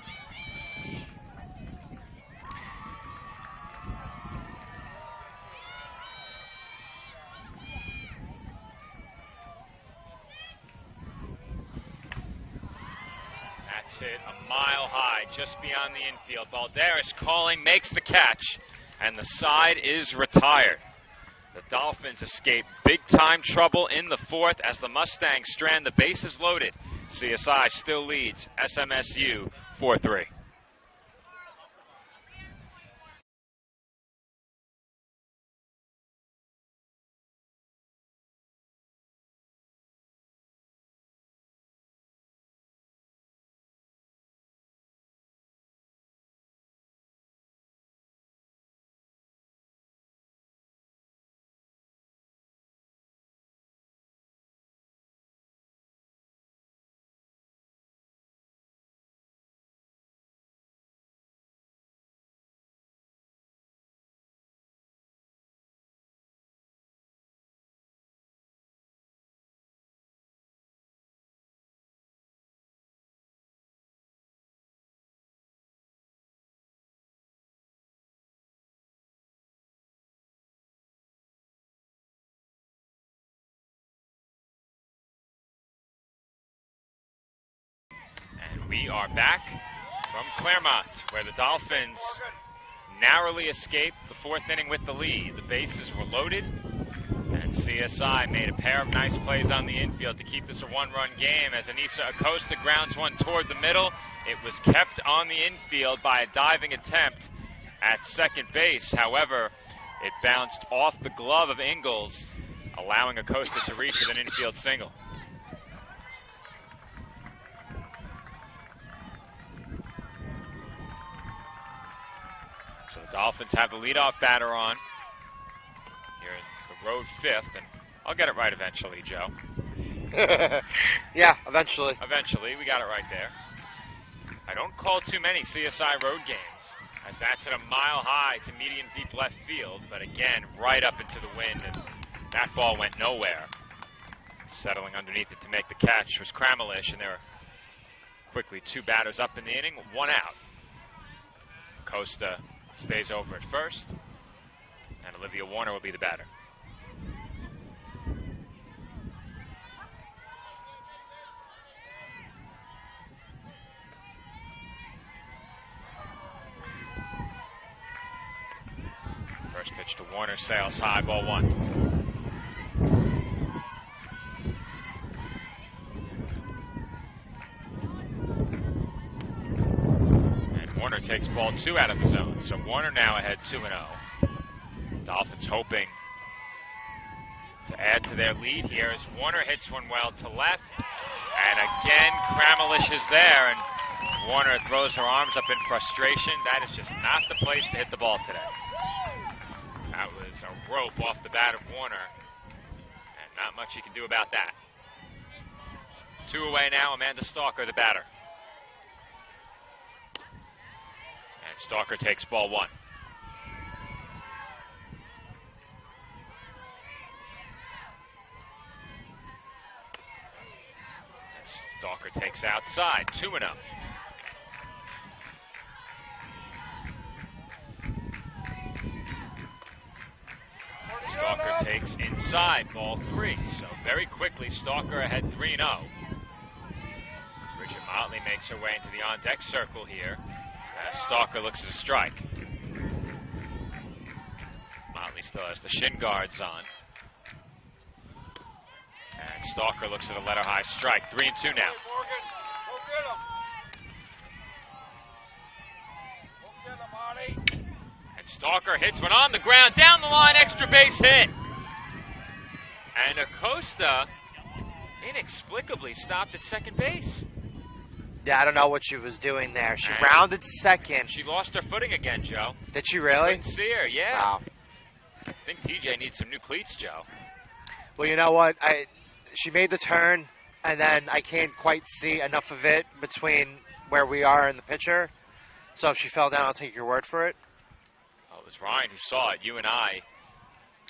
That's hit a mile high, just beyond the infield. Balderas calling, makes the catch, and the side is retired. The Dolphins escape big-time trouble in the fourth as the Mustangs strand the bases loaded CSI still leads SMSU 4-3. And we are back from Claremont, where the Dolphins narrowly escaped the fourth inning with the lead. The bases were loaded, and CSI made a pair of nice plays on the infield to keep this a one-run game as Anissa Acosta grounds one toward the middle. It was kept on the infield by a diving attempt at second base. However, it bounced off the glove of Ingalls, allowing Acosta to reach with an infield single. So the Dolphins have the leadoff batter on here in the road fifth, and I'll get it right eventually, Joe. Yeah, eventually. Eventually, we got it right there. I don't call too many CSI road games, as that's at a mile high to medium deep left field, but again, right up into the wind, and that ball went nowhere. Settling underneath it to make the catch was Kramalish, and there are quickly two batters up in the inning, one out. Costa stays over at first, and Olivia Warner will be the batter. First pitch to Warner, sails high, ball one. And Warner takes ball two out of the zone. So Warner now ahead 2-0. Dolphins hoping to add to their lead here as Warner hits one well to left. And again, Kramalish is there, and Warner throws her arms up in frustration. That is just not the place to hit the ball today. That was a rope off the bat of Warner, and not much you can do about that. Two away now, Amanda Stalker, the batter. And Stalker takes ball one. As Stalker takes outside, 2-0. Stalker takes inside, ball three. So very quickly, Stalker ahead 3-0. Bridget Motley makes her way into the on-deck circle here as Stalker looks at a strike. Motley still has the shin guards on. And Stalker looks at a letter-high strike. 3-2 now. Stalker hits one on the ground, down the line, extra base hit. And Acosta inexplicably stopped at second base. Yeah, I don't know what she was doing there. She rounded second. She lost her footing again, Joe. Did she really? Couldn't see her, yeah. Wow. I think TJ needs some new cleats, Joe. Well, you know what? She made the turn, and then I can't quite see enough of it between where we are and the pitcher. So if she fell down, I'll take your word for it. Well, it was Ryan who saw it. You and I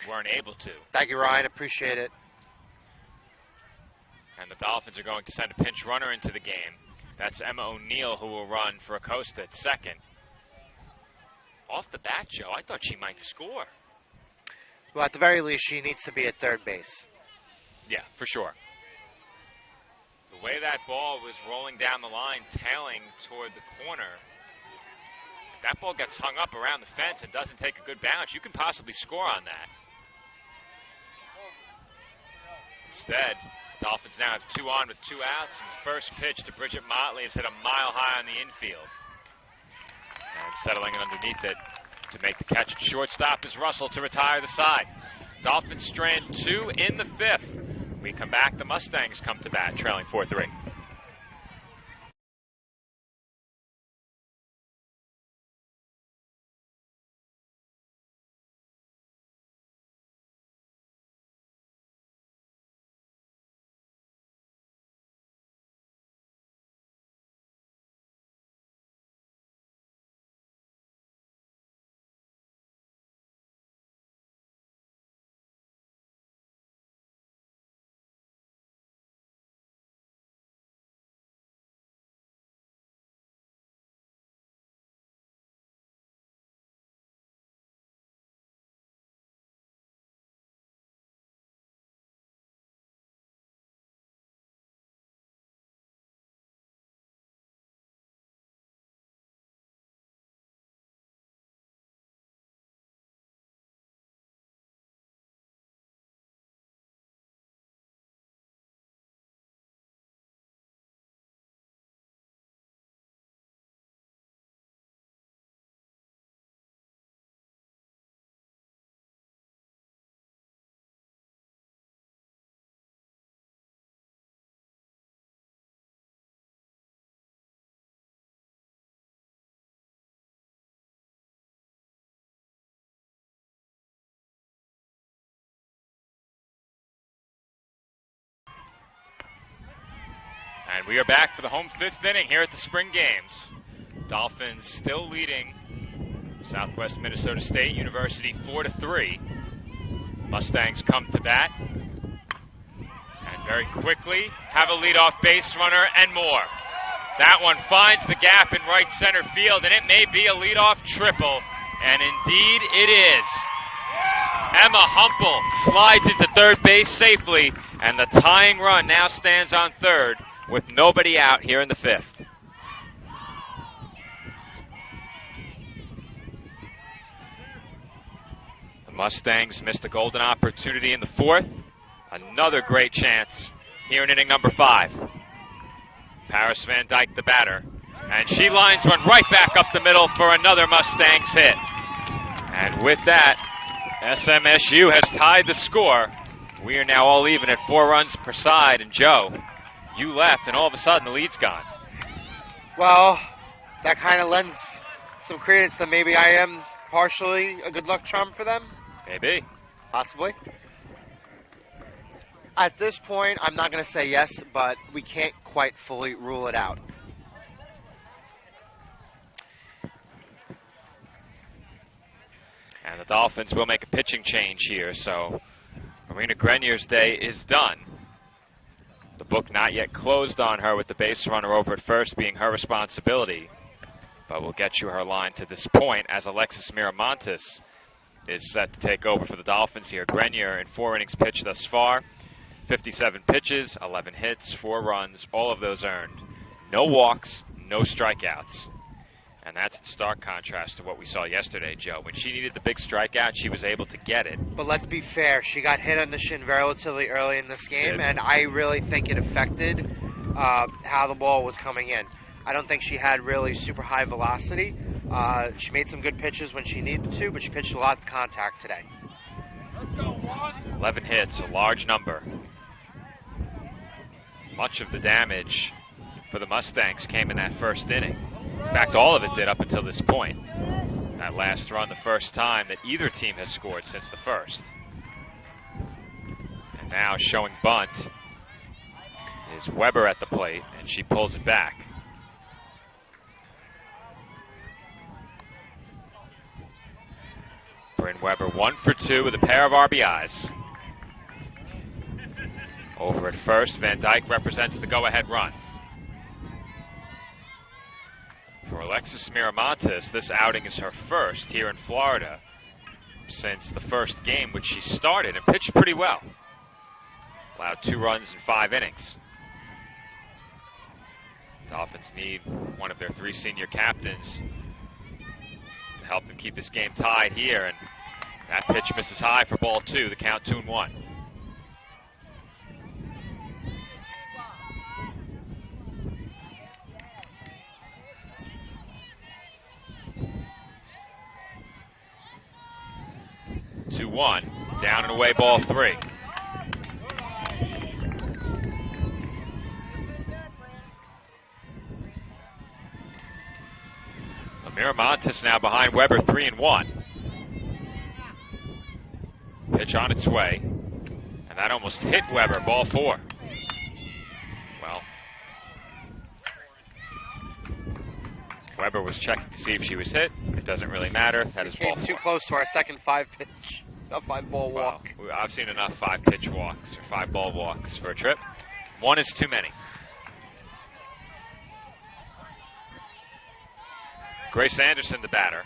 weren't able to. Thank you, Ryan. Appreciate it. And the Dolphins are going to send a pinch runner into the game. That's Emma O'Neill who will run for Acosta at second. Off the bat, Joe, I thought she might score. Well, at the very least, she needs to be at third base. Yeah, for sure. The way that ball was rolling down the line, tailing toward the corner, if that ball gets hung up around the fence and doesn't take a good bounce, you can possibly score on that. Instead, Dolphins now have 2 on with 2 outs, and the first pitch to Bridget Motley is hit a mile high on the infield. And settling it underneath it to make the catch at shortstop is Russell to retire the side. Dolphins strand 2 in the 5th. We come back, the Mustangs come to bat, trailing 4-3. And we are back for the home 5th inning here at the Spring Games. Dolphins still leading Southwest Minnesota State University 4-3. Mustangs come to bat. And very quickly have a leadoff base runner and more. That one finds the gap in right center field, and it may be a leadoff triple. And indeed it is. Emma Humple slides into third base safely, and the tying run now stands on third with nobody out here in the 5th. The Mustangs missed a golden opportunity in the 4th. Another great chance here in inning number 5. Paris Van Dyke, the batter, and she lines one right back up the middle for another Mustangs hit. And with that, SMSU has tied the score. We are now all even at 4 runs per side, and Joe, you left, and all of a sudden the lead's gone. Well, that kind of lends some credence that maybe I am partially a good luck charm for them. Maybe. Possibly. At this point, I'm not going to say yes, but we can't quite fully rule it out. And the Dolphins will make a pitching change here, so Marina Grenier's day is done. The book not yet closed on her, with the base runner over at first being her responsibility. But we'll get you her line to this point as Alexis Miramontes is set to take over for the Dolphins here. Grenier in 4 innings pitched thus far. 57 pitches, 11 hits, 4 runs, all of those earned. No walks, no strikeouts. And that's in stark contrast to what we saw yesterday, Joe. When she needed the big strikeout, she was able to get it. But let's be fair. She got hit on the shin relatively early in this game, and I really think it affected how the ball was coming in. I don't think she had really super high velocity. She made some good pitches when she needed to, but she pitched a lot of contact today. 11 hits, a large number. Much of the damage for the Mustangs came in that first inning. In fact, all of it did up until this point. That last run, the first time that either team has scored since the first. And now showing bunt is Weber at the plate, and she pulls it back. Bryn Weber 1 for 2 with a pair of RBIs. Over at first, Van Dyke represents the go-ahead run. For Alexis Miramontes, this outing is her first here in Florida since the first game, which she started and pitched pretty well. Allowed 2 runs in 5 innings. Dolphins need one of their 3 senior captains to help them keep this game tied here, and that pitch misses high for ball 2, the count 2-1. 2-1. Down and away, ball 3. Miramontes now behind Weber 3-1. Pitch on its way. And that almost hit Weber, ball 4. Well, Weber was checking to see if she was hit. It doesn't really matter. That is ball 4. Too close to our second 5-pitch. A 5-ball walk. Well, I've seen enough 5-pitch walks or 5-ball walks for a trip. 1 is too many. Grace Anderson, the batter.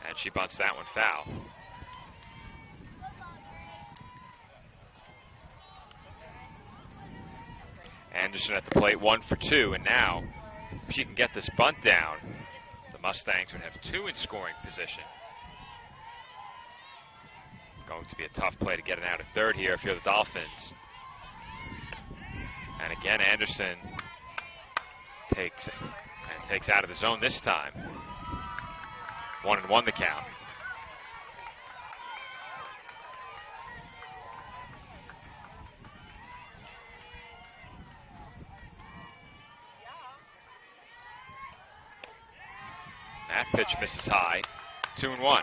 And she bunts that one foul. Anderson at the plate, 1 for 2. And now, if she can get this bunt down, the Mustangs would have 2 in scoring position. Going to be a tough play to get it out at third here if you're the Dolphins. And again, Anderson takes out of the zone this time. 1-1 the count. That pitch misses high. 2-1.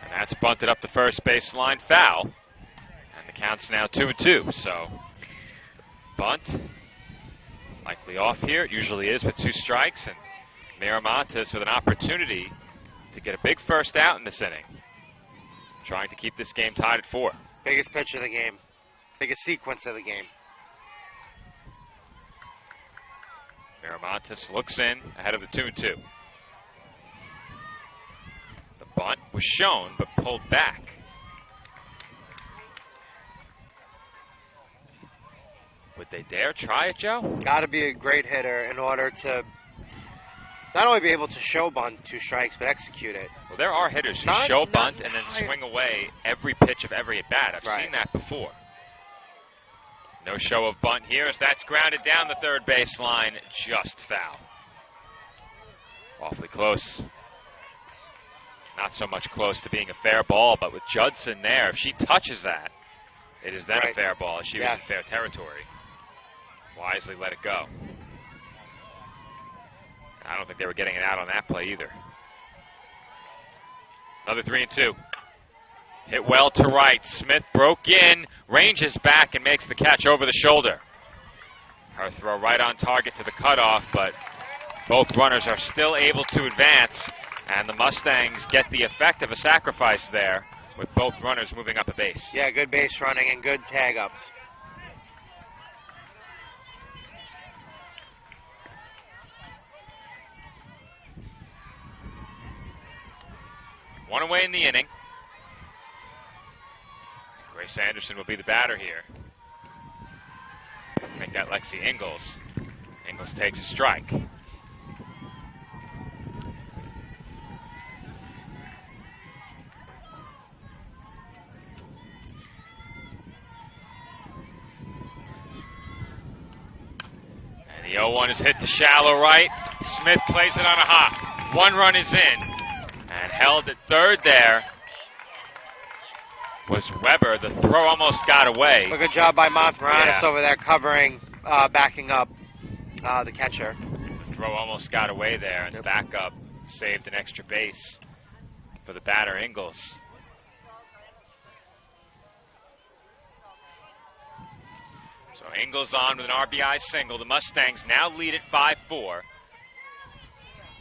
That's bunted up the first baseline, foul. And the count's now 2-2. So, bunt, likely off here. It usually is with 2 strikes. And Miramontes with an opportunity to get a big first out in this inning. Trying to keep this game tied at 4. Biggest pitch of the game. Biggest sequence of the game. Miramontes looks in ahead of the 2-2. Bunt was shown, but pulled back. Would they dare try it, Joe? Got to be a great hitter in order to not only be able to show bunt 2 strikes, but execute it. Well, there are hitters who show bunt and then swing away every pitch of every at-bat. I've seen that before. No show of bunt here as that's grounded down the third baseline. Just foul. Awfully close. Not so much close to being a fair ball, but with Judson there, if she touches that, it is then a fair ball. She was in fair territory. Wisely let it go. I don't think they were getting it out on that play either. Another 3-2. Hit well to right. Smith broke in, ranges back, and makes the catch over the shoulder. Her throw right on target to the cutoff, but both runners are still able to advance. And the Mustangs get the effect of a sacrifice there with both runners moving up a base. Yeah, good base running and good tag-ups. One away in the inning. Grace Anderson will be the batter here. Make that Lexi Ingles. Ingles takes a strike. The 0-1 is hit to shallow right. Smith plays it on a hop. 1 run is in. And held at third there was Weber. The throw almost got away. Good job by Montmorency over there covering, backing up the catcher. The throw almost got away there, and the backup saved an extra base for the batter, Ingles. So Ingles on with an RBI single. The Mustangs now lead at 5-4.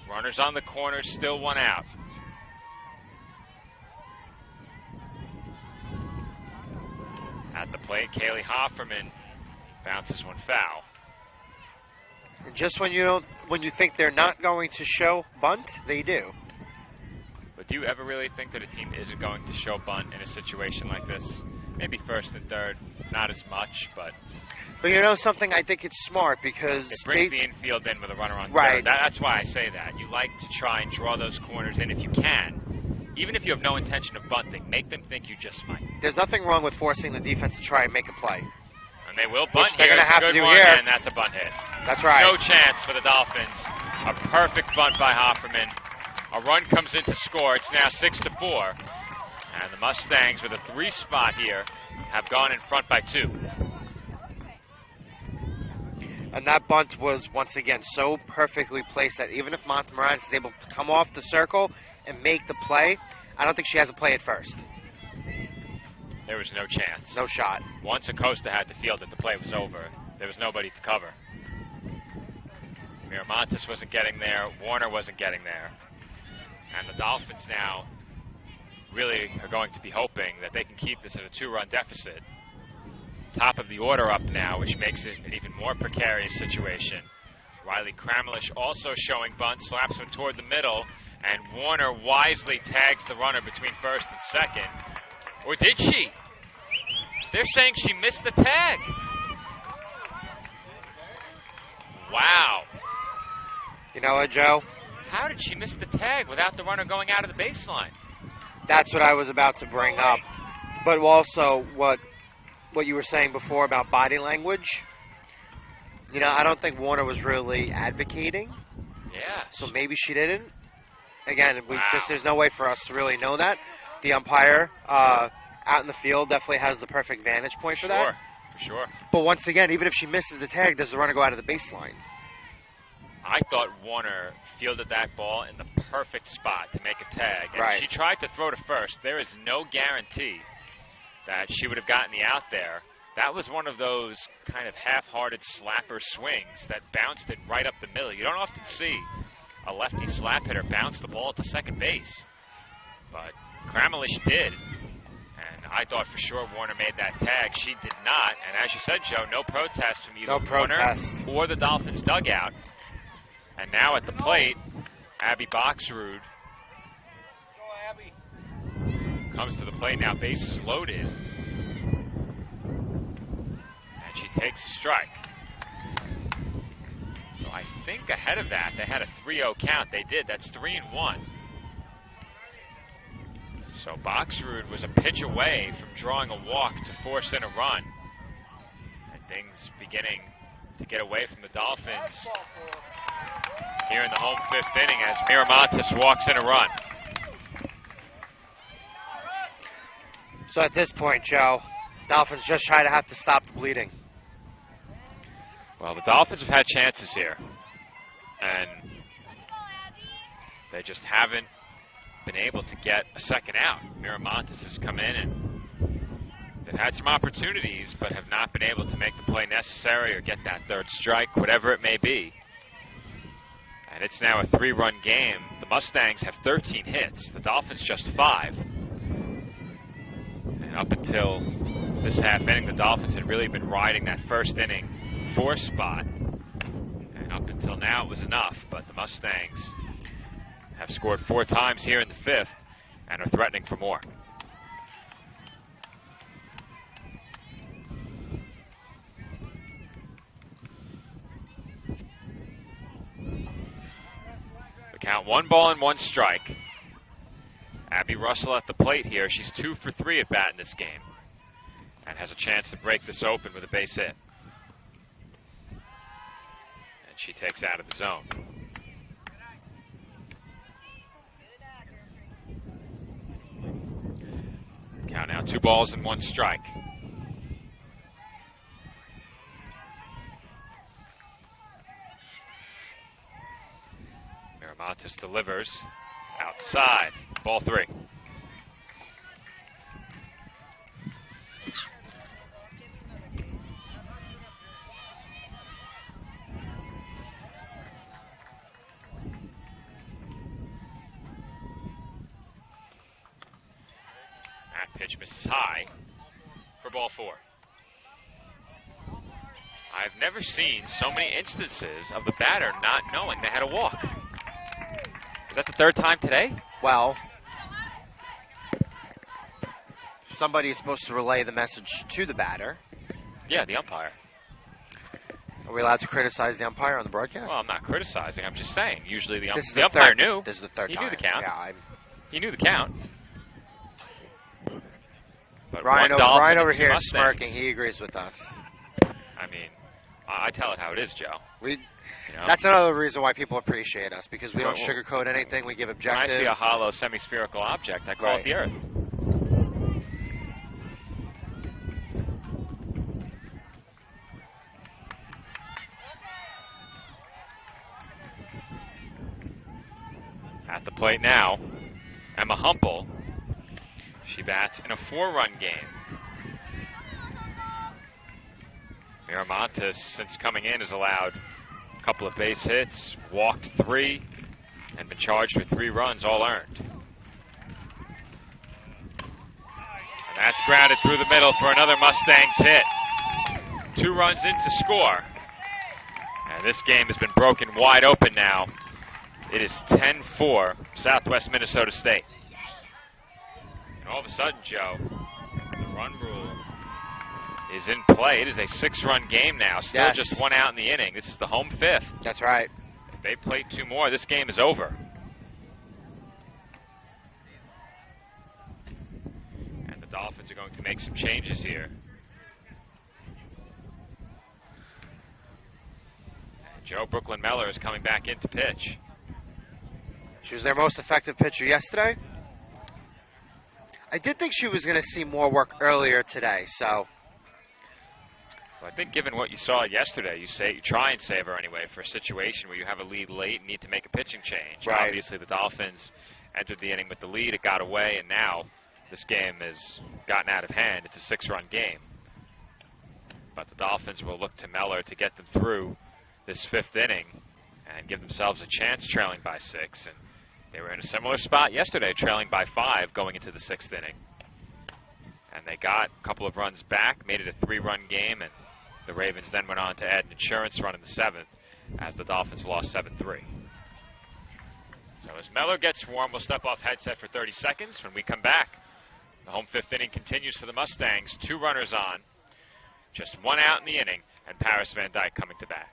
Runners on the corners, still 1 out. At the plate, Kaylee Hofferman bounces one foul. And just when you think they're not going to show bunt, they do. But do you ever really think that a team isn't going to show bunt in a situation like this? Maybe first and third, not as much, but... But you know something? I think it's smart because... It brings the infield in with a runner on third. That's why I say that. You like to try and draw those corners in if you can. even if you have no intention of bunting, make them think you just might. There's nothing wrong with forcing the defense to try and make a play. And they will bunt Which they're here. gonna It's a have to good do one, here. and that's a bunt hit. That's right. No chance for the Dolphins. A perfect bunt by Hofferman. A run comes in to score. It's now 6-4. And the Mustangs, with a 3 spot here, have gone in front by 2. And that bunt was, once again, so perfectly placed that even if Montmorency is able to come off the circle and make the play, I don't think she has a play at first. There was no chance. No shot. Once Acosta had to field it, the play was over. There was nobody to cover. Miramontes wasn't getting there. Warner wasn't getting there. And the Dolphins now really are going to be hoping that they can keep this at a 2-run deficit. Top of the order up now, which makes it an even more precarious situation. Riley Kramlich also showing bunt, slaps one toward the middle, and Warner wisely tags the runner between first and second. Or did she? They're saying she missed the tag. Wow. You know what, Joe? How did she miss the tag without the runner going out of the baseline? That's what I was about to bring up. But also what you were saying before about body language. You know, I don't think Warner was really advocating. Yeah. So maybe she didn't. Again, Wow. there's no way for us to really know that. The umpire out in the field definitely has the perfect vantage point for that. For sure. But once again, even if she misses the tag, does the runner go out of the baseline? I thought Warner fielded that ball in the perfect spot to make a tag. And Right. she tried to throw to first. There is no guarantee that she would have gotten the out there. That was one of those kind of half-hearted slapper swings that bounced it right up the middle. You don't often see a lefty slap hitter bounce the ball to second base. But Kramlich did. And I thought for sure Warner made that tag. She did not. And as you said, Joe, no protest from either Warner or the Dolphins dugout. And now at the plate, Abby Boxrud comes to the plate now, bases loaded. And she takes a strike. So I think ahead of that, they had a 3-0 count. They did. That's 3-1. So Boxrud was a pitch away from drawing a walk to force in a run. And things beginning to get away from the Dolphins here in the home 5th inning as Miramontes walks in a run. So at this point, Joe, Dolphins just try to have to stop the bleeding. Well, the Dolphins have had chances here, and they just haven't been able to get a second out. Miramontes has come in and they've had some opportunities, but have not been able to make the play necessary or get that third strike, whatever it may be. And it's now a 3-run game. The Mustangs have 13 hits. The Dolphins just 5. And up until this half inning, the Dolphins had really been riding that first inning 4 spot. And up until now, it was enough. But the Mustangs have scored 4 times here in the 5th and are threatening for more. The count 1 ball and 1 strike. Abby Russell at the plate here. She's 2 for 3 at bat in this game and has a chance to break this open with a base hit. And she takes out of the zone. Count now 2 balls and 1 strike. Miramontes delivers outside. Ball 3. That pitch misses high for ball 4. I've never seen so many instances of the batter not knowing they had a walk. Is that the 3rd time today? Well, somebody is supposed to relay the message to the batter. Yeah, the umpire. Are we allowed to criticize the umpire on the broadcast? Well, I'm not criticizing. I'm just saying. Usually the This is umpire third, knew. This is the 3rd He time. knew the count. Yeah, He knew the count. But Ryan one Dolphin Ryan over and two here is Mustangs. smirking. He agrees with us. I mean, I tell it how it is, Joe. We. You know? That's another reason why people appreciate us, because we don't Well, sugarcoat anything. We give When I objective. see a hollow semi-spherical object, I call Right. it the Earth. At the plate now, Emma Humple. She bats in a 4-run game. Miramontes, since coming in, has allowed a couple of base hits, walked 3, and been charged with 3 runs, all earned. And that's grounded through the middle for another Mustangs hit. 2 runs in to score. And this game has been broken wide open now. It is 10-4, Southwest Minnesota State. And all of a sudden, Joe, the run rule is in play. It is a 6-run game now. Still Yes. just 1 out in the inning. This is the home 5th. That's right. If they play 2 more, this game is over. And the Dolphins are going to make some changes here. And Joe Brooklyn Meller is coming back in to pitch. She was their most effective pitcher yesterday. I did think she was going to see more work earlier today, so. So I think given what you saw yesterday, you try and save her anyway for a situation where you have a lead late and need to make a pitching change. Right. Obviously, the Dolphins entered the inning with the lead. It got away, and now this game has gotten out of hand. It's a 6-run game. But the Dolphins will look to Meller to get them through this 5th inning and give themselves a chance trailing by 6. And they were in a similar spot yesterday, trailing by 5 going into the 6th inning. And they got a couple of runs back, made it a 3-run game, and the Ravens then went on to add an insurance run in the 7th as the Dolphins lost 7-3. So as Meller gets warm, we'll step off headset for 30 seconds. When we come back, the home 5th inning continues for the Mustangs. 2 runners on, just 1 out in the inning, and Paris Van Dyke coming to bat.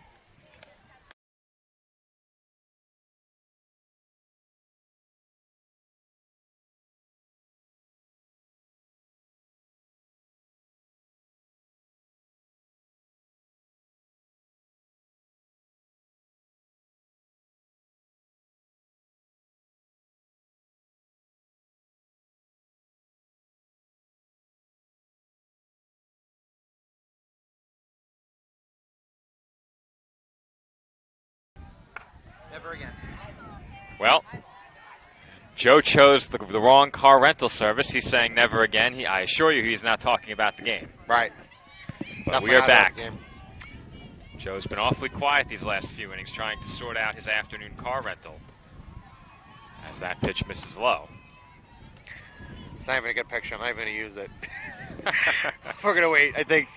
Never again. Well, Joe chose the wrong car rental service. He's saying never again. I assure you he's not talking about the game. Right. But we are back. Joe's been awfully quiet these last few innings, trying to sort out his afternoon car rental as that pitch misses low. It's not even a good picture. I'm not even going to use it. We're going to wait, I think,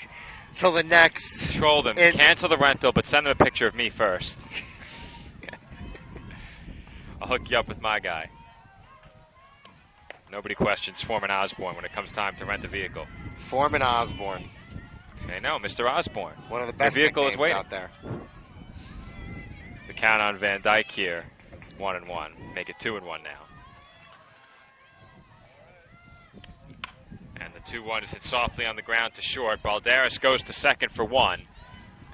till the next. Troll them. Cancel the rental, but send them a picture of me first. I'll hook you up with my guy. Nobody questions Foreman Osborne when it comes time to rent a vehicle. Foreman Osborne. I know, Mr. Osborne. One of the best vehicle is nicknames waiting out there. The count on Van Dyke here, 1-1. Make it 2-1 now. And the 2-1 is hit softly on the ground to short. Balderas goes to second for 1.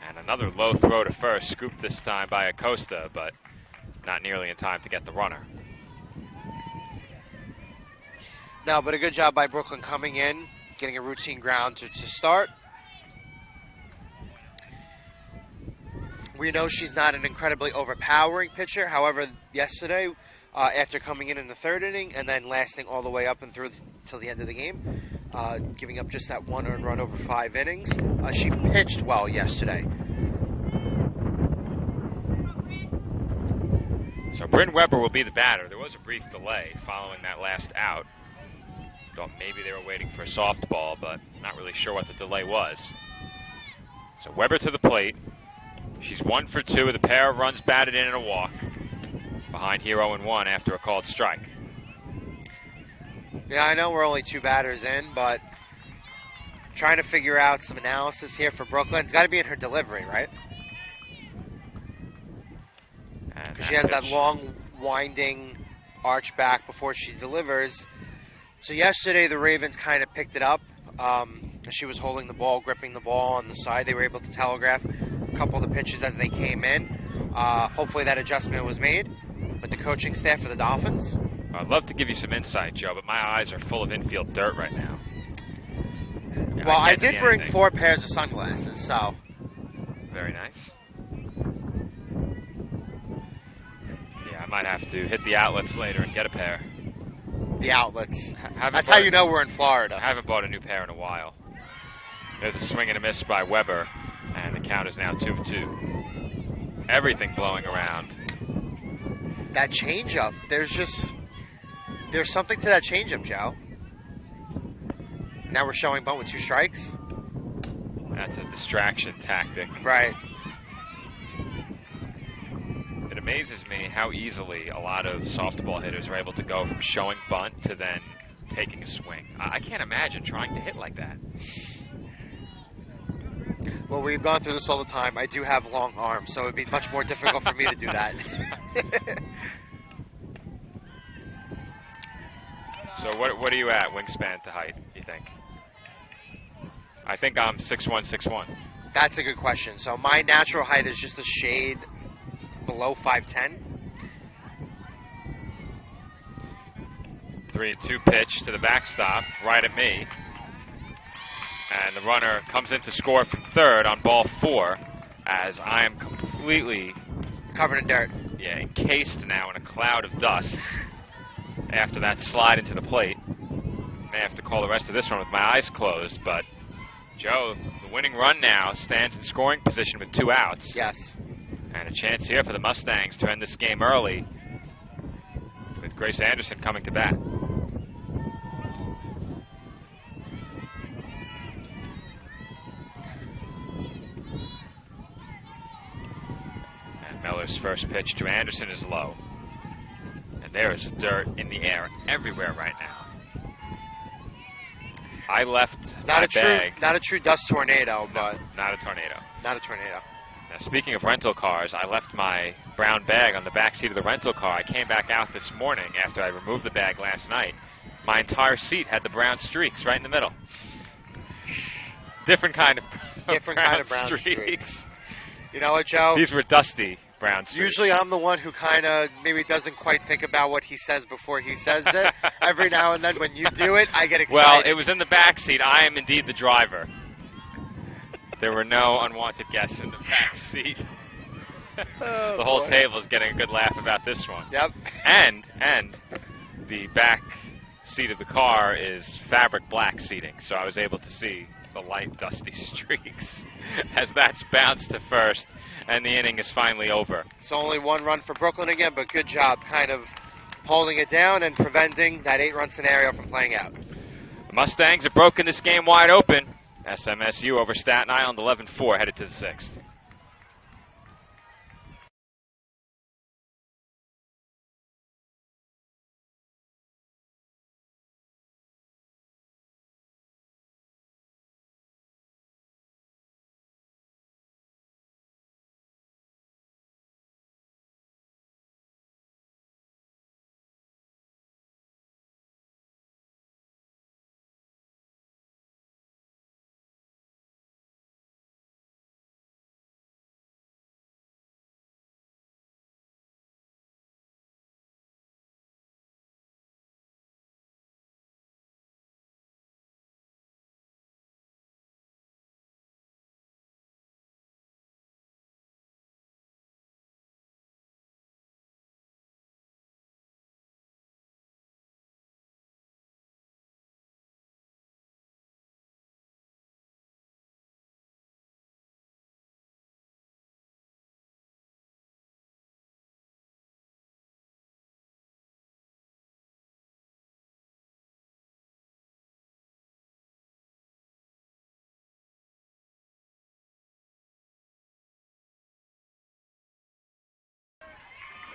And another low throw to first, scooped this time by Acosta, but not nearly in time to get the runner. No, but a good job by Brooklyn coming in, getting a routine ground to start. We know she's not an incredibly overpowering pitcher. However, yesterday, after coming in the 3rd inning and then lasting all the way up and through till the end of the game, giving up just that 1 earned run over 5 innings, she pitched well yesterday. So Bryn Weber will be the batter. There was a brief delay following that last out. Thought maybe they were waiting for a softball, but not really sure what the delay was. So Weber to the plate. She's 1 for 2 with a pair of runs batted in and a walk. Behind here 0-1 after a called strike. Yeah, I know we're only 2 batters in, but trying to figure out some analysis here for Brooklyn. It's got to be in her delivery, right? Because she has that long, winding arch back before she delivers. So yesterday the Ravens kind of picked it up. She was holding the ball, gripping the ball on the side. They were able to telegraph a couple of the pitches as they came in. Hopefully that adjustment was made with the coaching staff for the Dolphins. I'd love to give you some insight, Joe, but my eyes are full of infield dirt right now. Yeah, Well, I can't see did bring anything. 4 pairs of sunglasses, so Very nice. Yeah, I might have to hit the outlets later and get a pair. the outlets. Haven't That's bought- how you know we're in I Florida. haven't bought a new pair in a while. There's a swing and a miss by Weber, and the count is now 2-2. Everything blowing around. That changeup, there's something to that changeup, Joe. Now we're showing bunt with 2 strikes. That's a distraction tactic. Right. It amazes me how easily a lot of softball hitters are able to go from showing bunt to then taking a swing. I can't imagine trying to hit like that. Well, we've gone through this all the time. I do have long arms, so it'd be much more difficult for me to do that. So what are you at wingspan to height, you think? I think I'm 6'1", 6'1". That's a good question. So my natural height is just a shade below 5'10". 3-2 pitch to the backstop, right at me. And the runner comes in to score from third on ball 4 as I am completely Covered in dirt. encased now in a cloud of dust after that slide into the plate. May have to call the rest of this one with my eyes closed, but Joe, the winning run now stands in scoring position with 2 outs. Yes. And a chance here for the Mustangs to end this game early with Grace Anderson coming to bat. And Miller's first pitch to Anderson is low. And there is dirt in the air everywhere right now. I left Not my a true bag. not a true dust tornado, but Not a tornado. not a tornado. Now, speaking of rental cars, I left my brown bag on the back seat of the rental car. I came back out this morning after I removed the bag last night. My entire seat had the brown streaks right in the middle. Different kind of brown streaks. You know what, Joe? These were dusty brown streaks. Usually I'm the one who kind of maybe doesn't quite think about what he says before he says it. Every now and then when you do it, I get excited. Well, it was in the back seat. I am indeed the driver. There were no unwanted guests in the back seat. The whole table is getting a good laugh about this one. Yep. And the back seat of the car is fabric black seating, so I was able to see the light dusty streaks as that's bounced to first, and the inning is finally over. It's only 1 run for Brooklyn again, but good job kind of holding it down and preventing that 8-run scenario from playing out. The Mustangs have broken this game wide open. SMSU over Staten Island 11-4, headed to the 6th.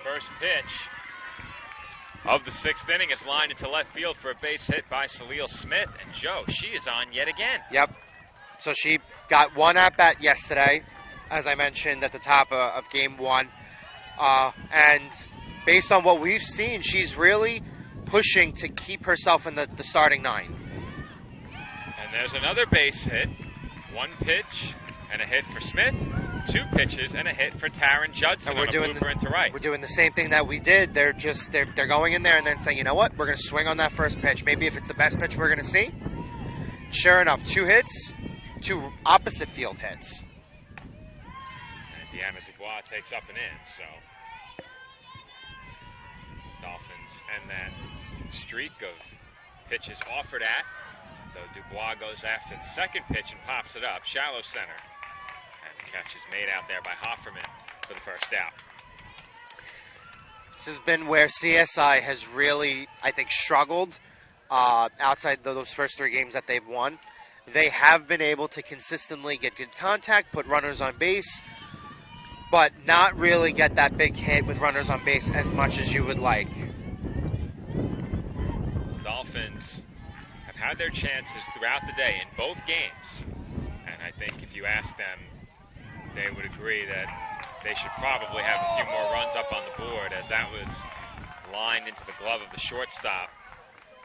First pitch of the 6th inning is lined into left field for a base hit by Salil Smith. And Joe, she is on yet again. Yep. So she got 1 at-bat yesterday, as I mentioned at the top of game 1. And based on what we've seen, she's really pushing to keep herself in the starting 9. And there's another base hit. 1 pitch and a hit for Smith. 2 pitches and a hit for Taryn Judson on a blooper into right. We're doing the same thing that we did. They're going in there and then saying, you know what, we're going to swing on that first pitch. Maybe if it's the best pitch we're going to see. Sure enough, 2 hits, 2 opposite field hits. And Deanna Dubois takes up and in, so Dolphins end that streak of pitches offered at. Though Dubois goes after the second pitch and pops it up, shallow center. And the catch is made out there by Hofferman for the first out. This has been where CSI has really, I think, struggled outside those first 3 games that they've won. They have been able to consistently get good contact, put runners on base, but not really get that big hit with runners on base as much as you would like. The Dolphins have had their chances throughout the day in both games. And I think if you ask them, they would agree that they should probably have a few more runs up on the board, as that was lined into the glove of the shortstop.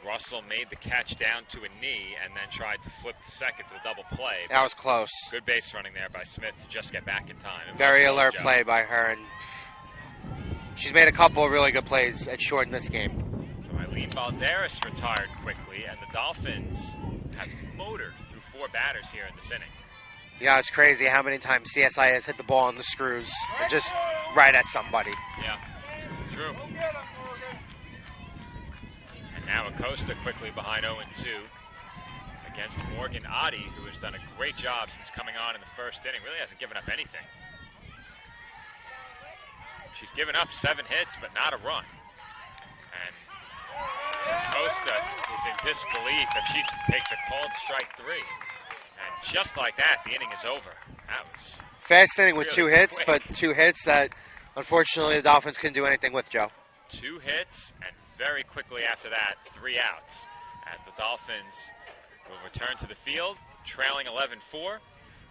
Russell made the catch down to a knee and then tried to flip to second for the double play. That was close. Good base running there by Smith to just get back in time. Very alert play by her, and she's made a couple of really good plays at short in this game. So Eileen Balderas retired quickly, and the Dolphins have motored through 4 batters here in this inning. Yeah, it's crazy how many times CSI has hit the ball on the screws and just right at somebody. Yeah, true. And now Acosta quickly behind 0-2 against Morgan Oddie, who has done a great job since coming on in the first inning. Really hasn't given up anything. She's given up 7 hits, but not a run. And Acosta is in disbelief if she takes a called strike 3. And just like that, the inning is over. That was fast inning with really 2 hits, quick. but 2 hits that unfortunately the Dolphins couldn't do anything with, Joe. 2 hits, and very quickly after that, 3 outs. As the Dolphins will return to the field, trailing 11-4.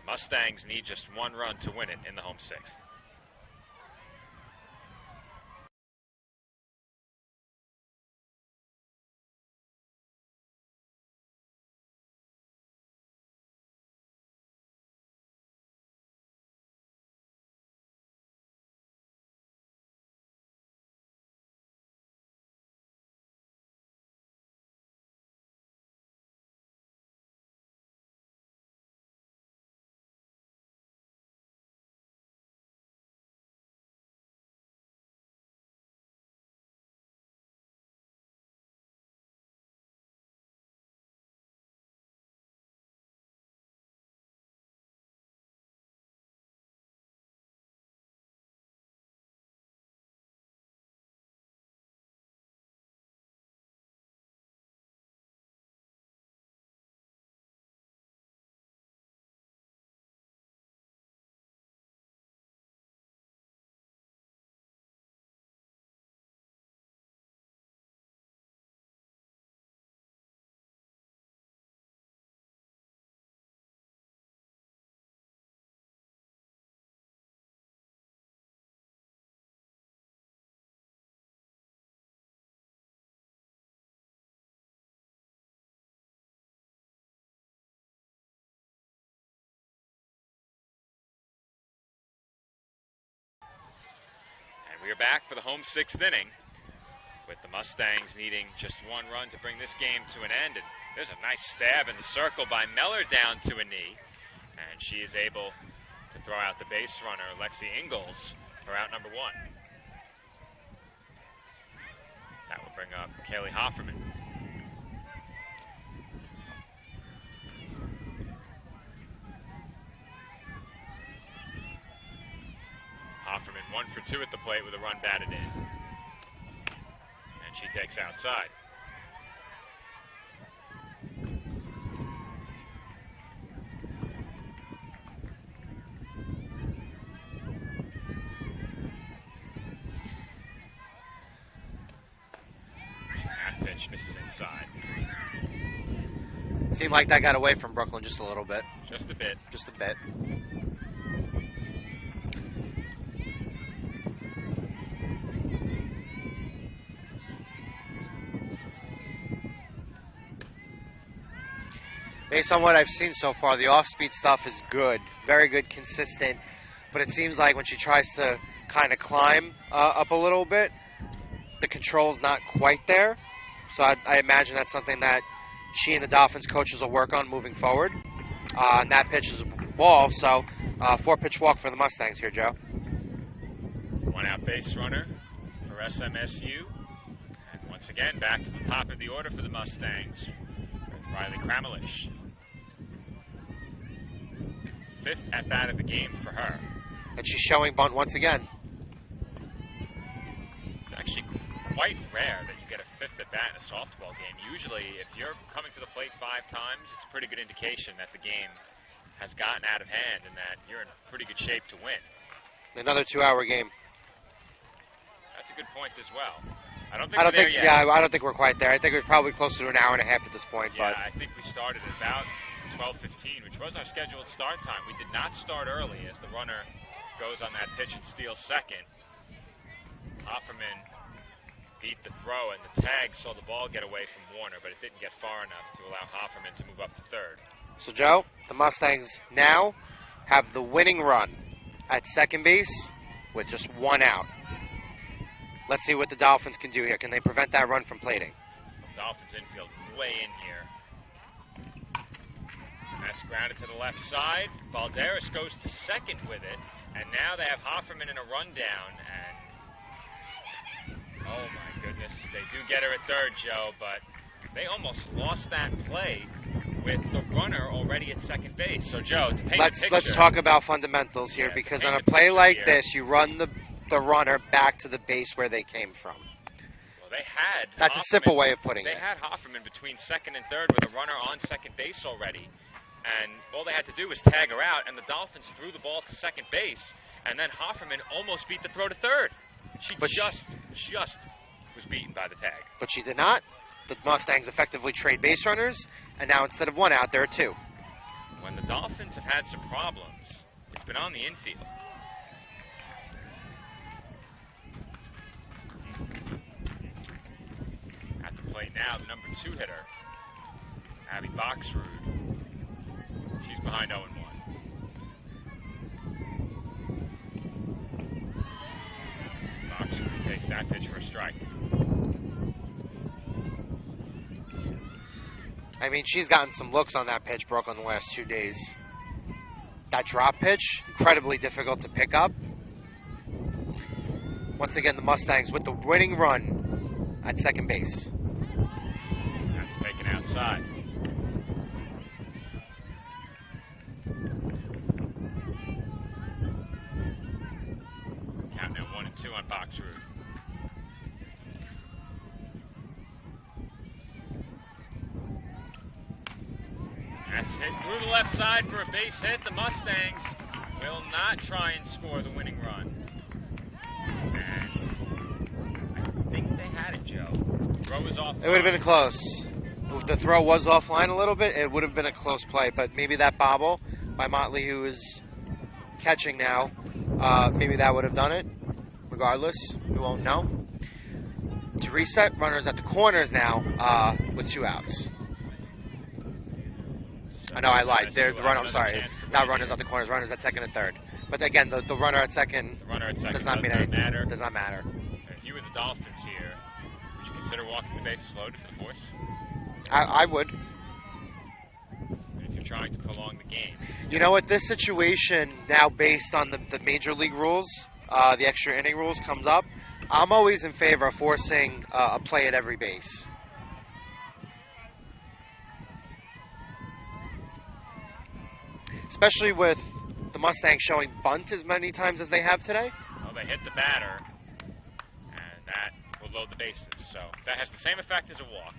Mustangs need just 1 run to win it in the home 6th. We are back for the home 6th inning, with the Mustangs needing just 1 run to bring this game to an end. And there's a nice stab in the circle by Meller down to a knee, and she is able to throw out the base runner, Lexi Ingalls, for out number 1. That will bring up Kaylee Hofferman. Hofferman 1 for 2 at the plate with a run batted in. And she takes outside. That pitch misses inside. Seemed like that got away from Brooklyn just a little bit. Just a bit. Just a bit. Based on what I've seen so far, the off-speed stuff is good. Very good, consistent. But it seems like when she tries to kind of climb up a little bit, the control's not quite there. So I imagine that's something that she and the Dolphins coaches will work on moving forward. And that pitch is a ball, so 4-pitch walk for the Mustangs here, Joe. One out base runner for SMSU. And once again, back to the top of the order for the Mustangs with Riley Kramlich. 5th at bat of the game for her. And she's showing bunt once again. It's actually quite rare that you get a 5th at bat in a softball game. Usually, if you're coming to the plate 5 times, it's a pretty good indication that the game has gotten out of hand and that you're in pretty good shape to win. Another 2-hour game. That's a good point as well. I don't think we're there yet. Yeah, I don't think we're quite there. I think we're probably closer to an hour and a half at this point. Yeah, but I think we started at about 12:15, which was our scheduled start time. We did not start early as the runner goes on that pitch and steals second. Offerman beat the throw, and the tag saw the ball get away from Warner, but it didn't get far enough to allow Hofferman to move up to third. So, Joe, the Mustangs now have the winning run at second base with just 1 out. Let's see what the Dolphins can do here. Can they prevent that run from plating? Dolphins infield way in here. That's grounded to the left side. Balderas goes to second with it, and now they have Hofferman in a rundown, and oh my goodness, they do get her at third, Joe, but they almost lost that play with the runner already at second base. So, Joe, to paint the picture, let's talk about fundamentals here, because on a play like this, you run the runner back to the base where they came from. Well, they had that's a simple way of putting it. They had Hofferman between second and third with a runner on second base already. And all they had to do was tag her out, and the Dolphins threw the ball to second base, and then Hofferman almost beat the throw to third. She just was beaten by the tag. But she did not. The Mustangs effectively trade base runners, and now instead of 1 out, there are 2. When the Dolphins have had some problems, it's been on the infield. At the plate now, the number 2 hitter, Abby Boxrud. She's behind 0-1. Boxrud takes that pitch for a strike. I mean, she's gotten some looks on that pitch, Brooke, on the last 2 days. That drop pitch, incredibly difficult to pick up. Once again, the Mustangs with the winning run at second base. That's taken outside. Count now 1-2 on Boxrud. That's hit through the left side for a base hit. The Mustangs will not try and score the winning run. And I think they had it, Joe. Throw was off. It would have been close. If the throw was offline a little bit, it would have been a close play. But maybe that bobble by Motley, who is catching now, maybe that would have done it. Regardless, we won't know. To reset, runners at the corners now with 2 outs. I know I lied. The runner. I'm sorry. Not runners at the corners. Runners at second and third. But again, the runner at second, does not mean anything. Does not matter. If you were the Dolphins here, would you consider walking the bases loaded for the force? I would. And if you're trying to prolong the game. You know what? This situation now, based on the major league rules, the extra inning rules comes up. I'm always in favor of forcing a play at every base. Especially with the Mustangs showing bunt as many times as they have today. Well, they hit the batter, and that will load the bases. So that has the same effect as a walk.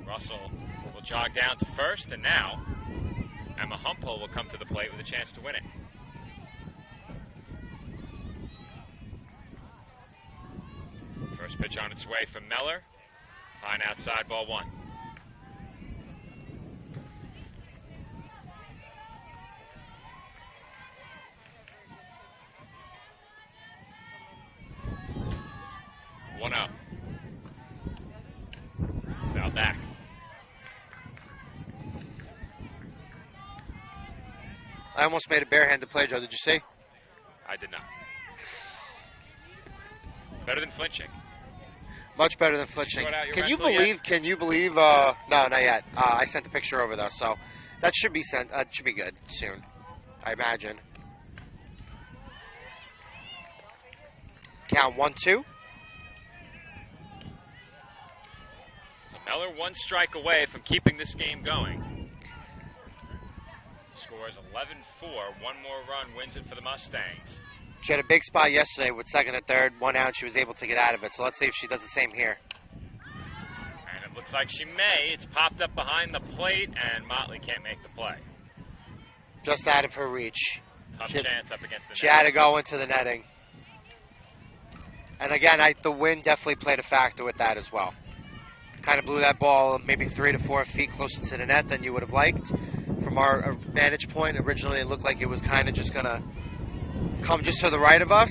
Russell will jog down to first, and now Emma Humpole will come to the plate with a chance to win it. First pitch on its way from Meller. Line outside, ball 1. I almost made a barehanded play, Joe. Did you see? I did not. Better than flinching. Much better than flinching. Sort out your Can you rental yet? believe? Can you believe? No, not yet. I sent the picture over though, so that should be sent. Should be good soon, I imagine. Count 1-2. So Meller 1 strike away from keeping this game going. Scores 11-4. One more run wins it for the Mustangs. She had a big spot yesterday with second and third, 1 out. She was able to get out of it. So let's see if she does the same here. And it looks like she may. It's popped up behind the plate, and Motley can't make the play. Just out of her reach. Tough chance up against the She net. had to go into the netting. And again, the wind definitely played a factor with that as well. Kind of blew that ball maybe 3 to 4 feet closer to the net than you would have liked. From our vantage point, originally it looked like it was kind of just going to come just to the right of us,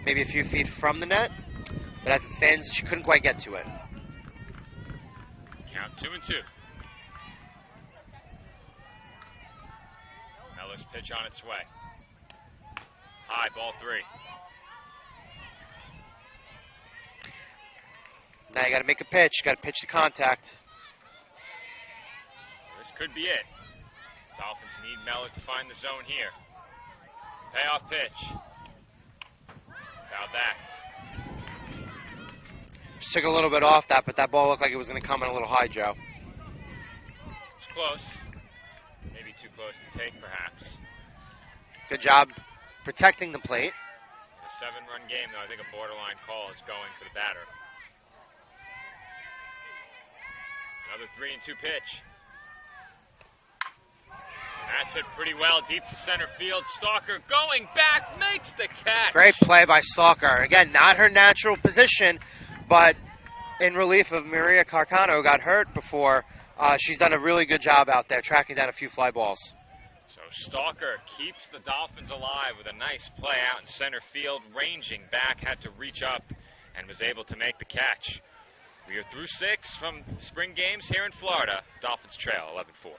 maybe a few feet from the net. But as it stands, she couldn't quite get to it. Count 2-2. Meller's pitch on its way. High, ball 3. Now you got to make a pitch. Got to pitch to contact. This could be it. Dolphins need Meller to find the zone here. Payoff pitch. Fouled back. Just took a little bit off that, but that ball looked like it was going to come in a little high, Joe. It's close. Maybe too close to take, perhaps. Good job protecting the plate. In a 7-run game, though, I think a borderline call is going for the batter. Another 3-2 pitch. That's it pretty well, deep to center field. Stalker going back, makes the catch. Great play by Stalker. Again, not her natural position, but in relief of Maria Carcano, who got hurt before, she's done a really good job out there tracking down a few fly balls. So Stalker keeps the Dolphins alive with a nice play out in center field. Ranging back, had to reach up and was able to make the catch. We are through 6 from spring games here in Florida. Dolphins trail 11-4.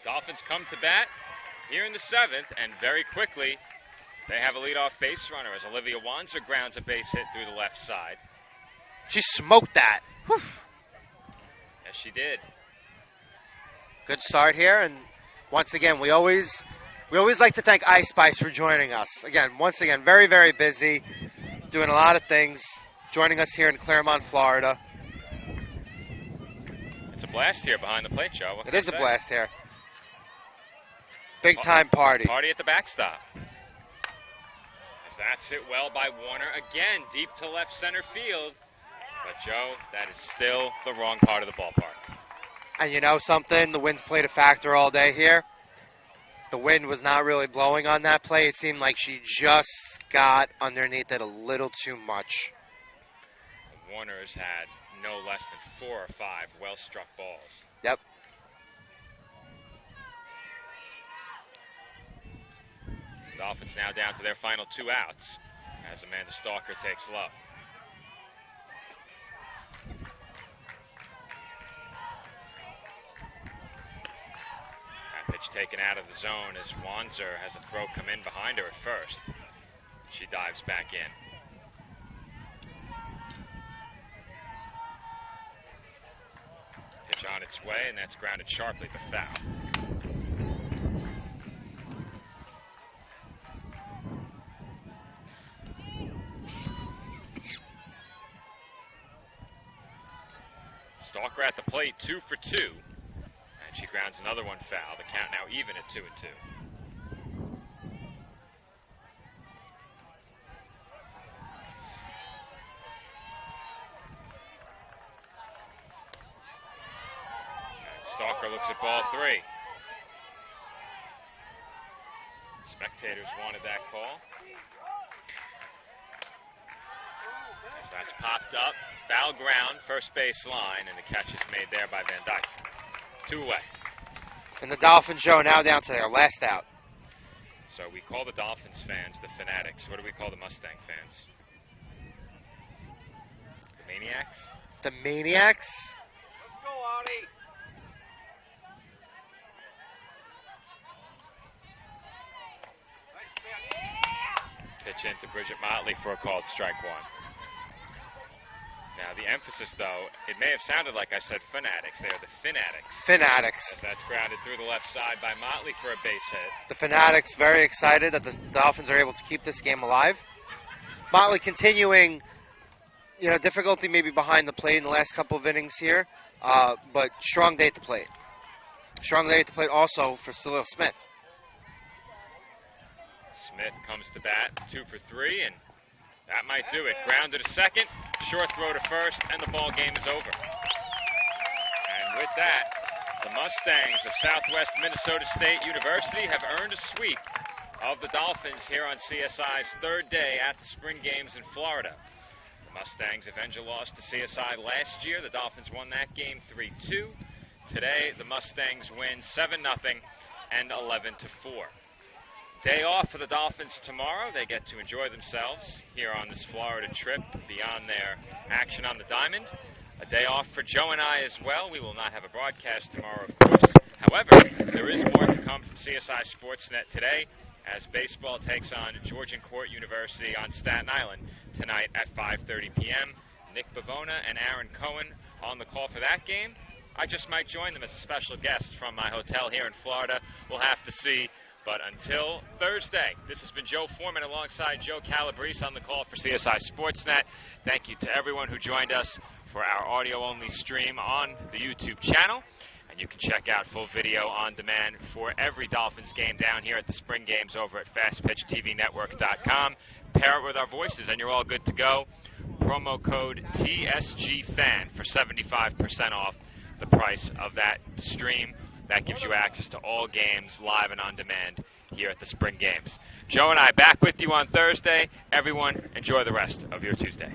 Dolphins come to bat here in the 7th, and very quickly they have a leadoff base runner as Olivia Wanzer grounds a base hit through the left side. She smoked that. Whew. Yes, she did. Good start here, and once again, we always like to thank Ice Spice for joining us. Again, once again, very, very busy, doing a lot of things, joining us here in Claremont, Florida. It's a blast here behind the plate, Joe. What It can is I a say? blast here. Big time party. Party at the backstop. As that's hit well by Warner. Again, deep to left center field. But, Joe, that is still the wrong part of the ballpark. And you know something? The wind's played a factor all day here. The wind was not really blowing on that play. It seemed like she just got underneath it a little too much. Warner has had no less than 4 or 5 well-struck balls. Yep. Dolphins now down to their final 2 outs as Amanda Stalker takes low. That pitch taken out of the zone as Wanzer has a throw come in behind her at first. She dives back in. Pitch on its way, and that's grounded sharply to foul. Stalker at the plate, 2 for 2. And she grounds another one foul. The count now even at 2 and 2. And Stalker looks at ball 3. Spectators wanted that call. As that's popped up, foul ground, first base line, and the catch is made there by Van Dyke. 2 away. And the Dolphins, Joe, now down to their last out. So we call the Dolphins fans the fanatics. What do we call the Mustang fans? The maniacs? The Maniacs? Let's go, Artie. Pitch into Bridget Motley for a called strike 1. Now, the emphasis, though, it may have sounded like I said fanatics. They are the Fanatics. Fanatics. That's grounded through the left side by Motley for a base hit. The Fanatics very excited that the Dolphins are able to keep this game alive. Motley continuing, difficulty maybe behind the plate in the last couple of innings here, but strong day at the plate. Strong day at the plate also for Salil Smith. Smith comes to bat, 2 for 3, and that might do it. Grounded to second, short throw to first, and the ball game is over. And with that, the Mustangs of Southwest Minnesota State University have earned a sweep of the Dolphins here on CSI's third day at the Spring Games in Florida. The Mustangs avenged a loss to CSI last year. The Dolphins won that game 3-2. Today, the Mustangs win 7-0 and 11-4. Day off for the Dolphins tomorrow. They get to enjoy themselves here on this Florida trip beyond their action on the diamond. A day off for Joe and I as well. We will not have a broadcast tomorrow, of course. However, there is more to come from CSI Sportsnet today as baseball takes on Georgian Court University on Staten Island tonight at 5:30 p.m. Nick Bavona and Aaron Cohen on the call for that game. I just might join them as a special guest from my hotel here in Florida. We'll have to see. But until Thursday, this has been Joe Foreman alongside Joe Calabrese on the call for CSI Sportsnet. Thank you to everyone who joined us for our audio-only stream on the YouTube channel. And you can check out full video on demand for every Dolphins game down here at the Spring Games over at FastPitchTVNetwork.com. Pair it with our voices, and you're all good to go. Promo code TSGFAN for 75% off the price of that stream. That gives you access to all games live and on demand here at the Spring Games. Joe and I back with you on Thursday. Everyone, enjoy the rest of your Tuesday.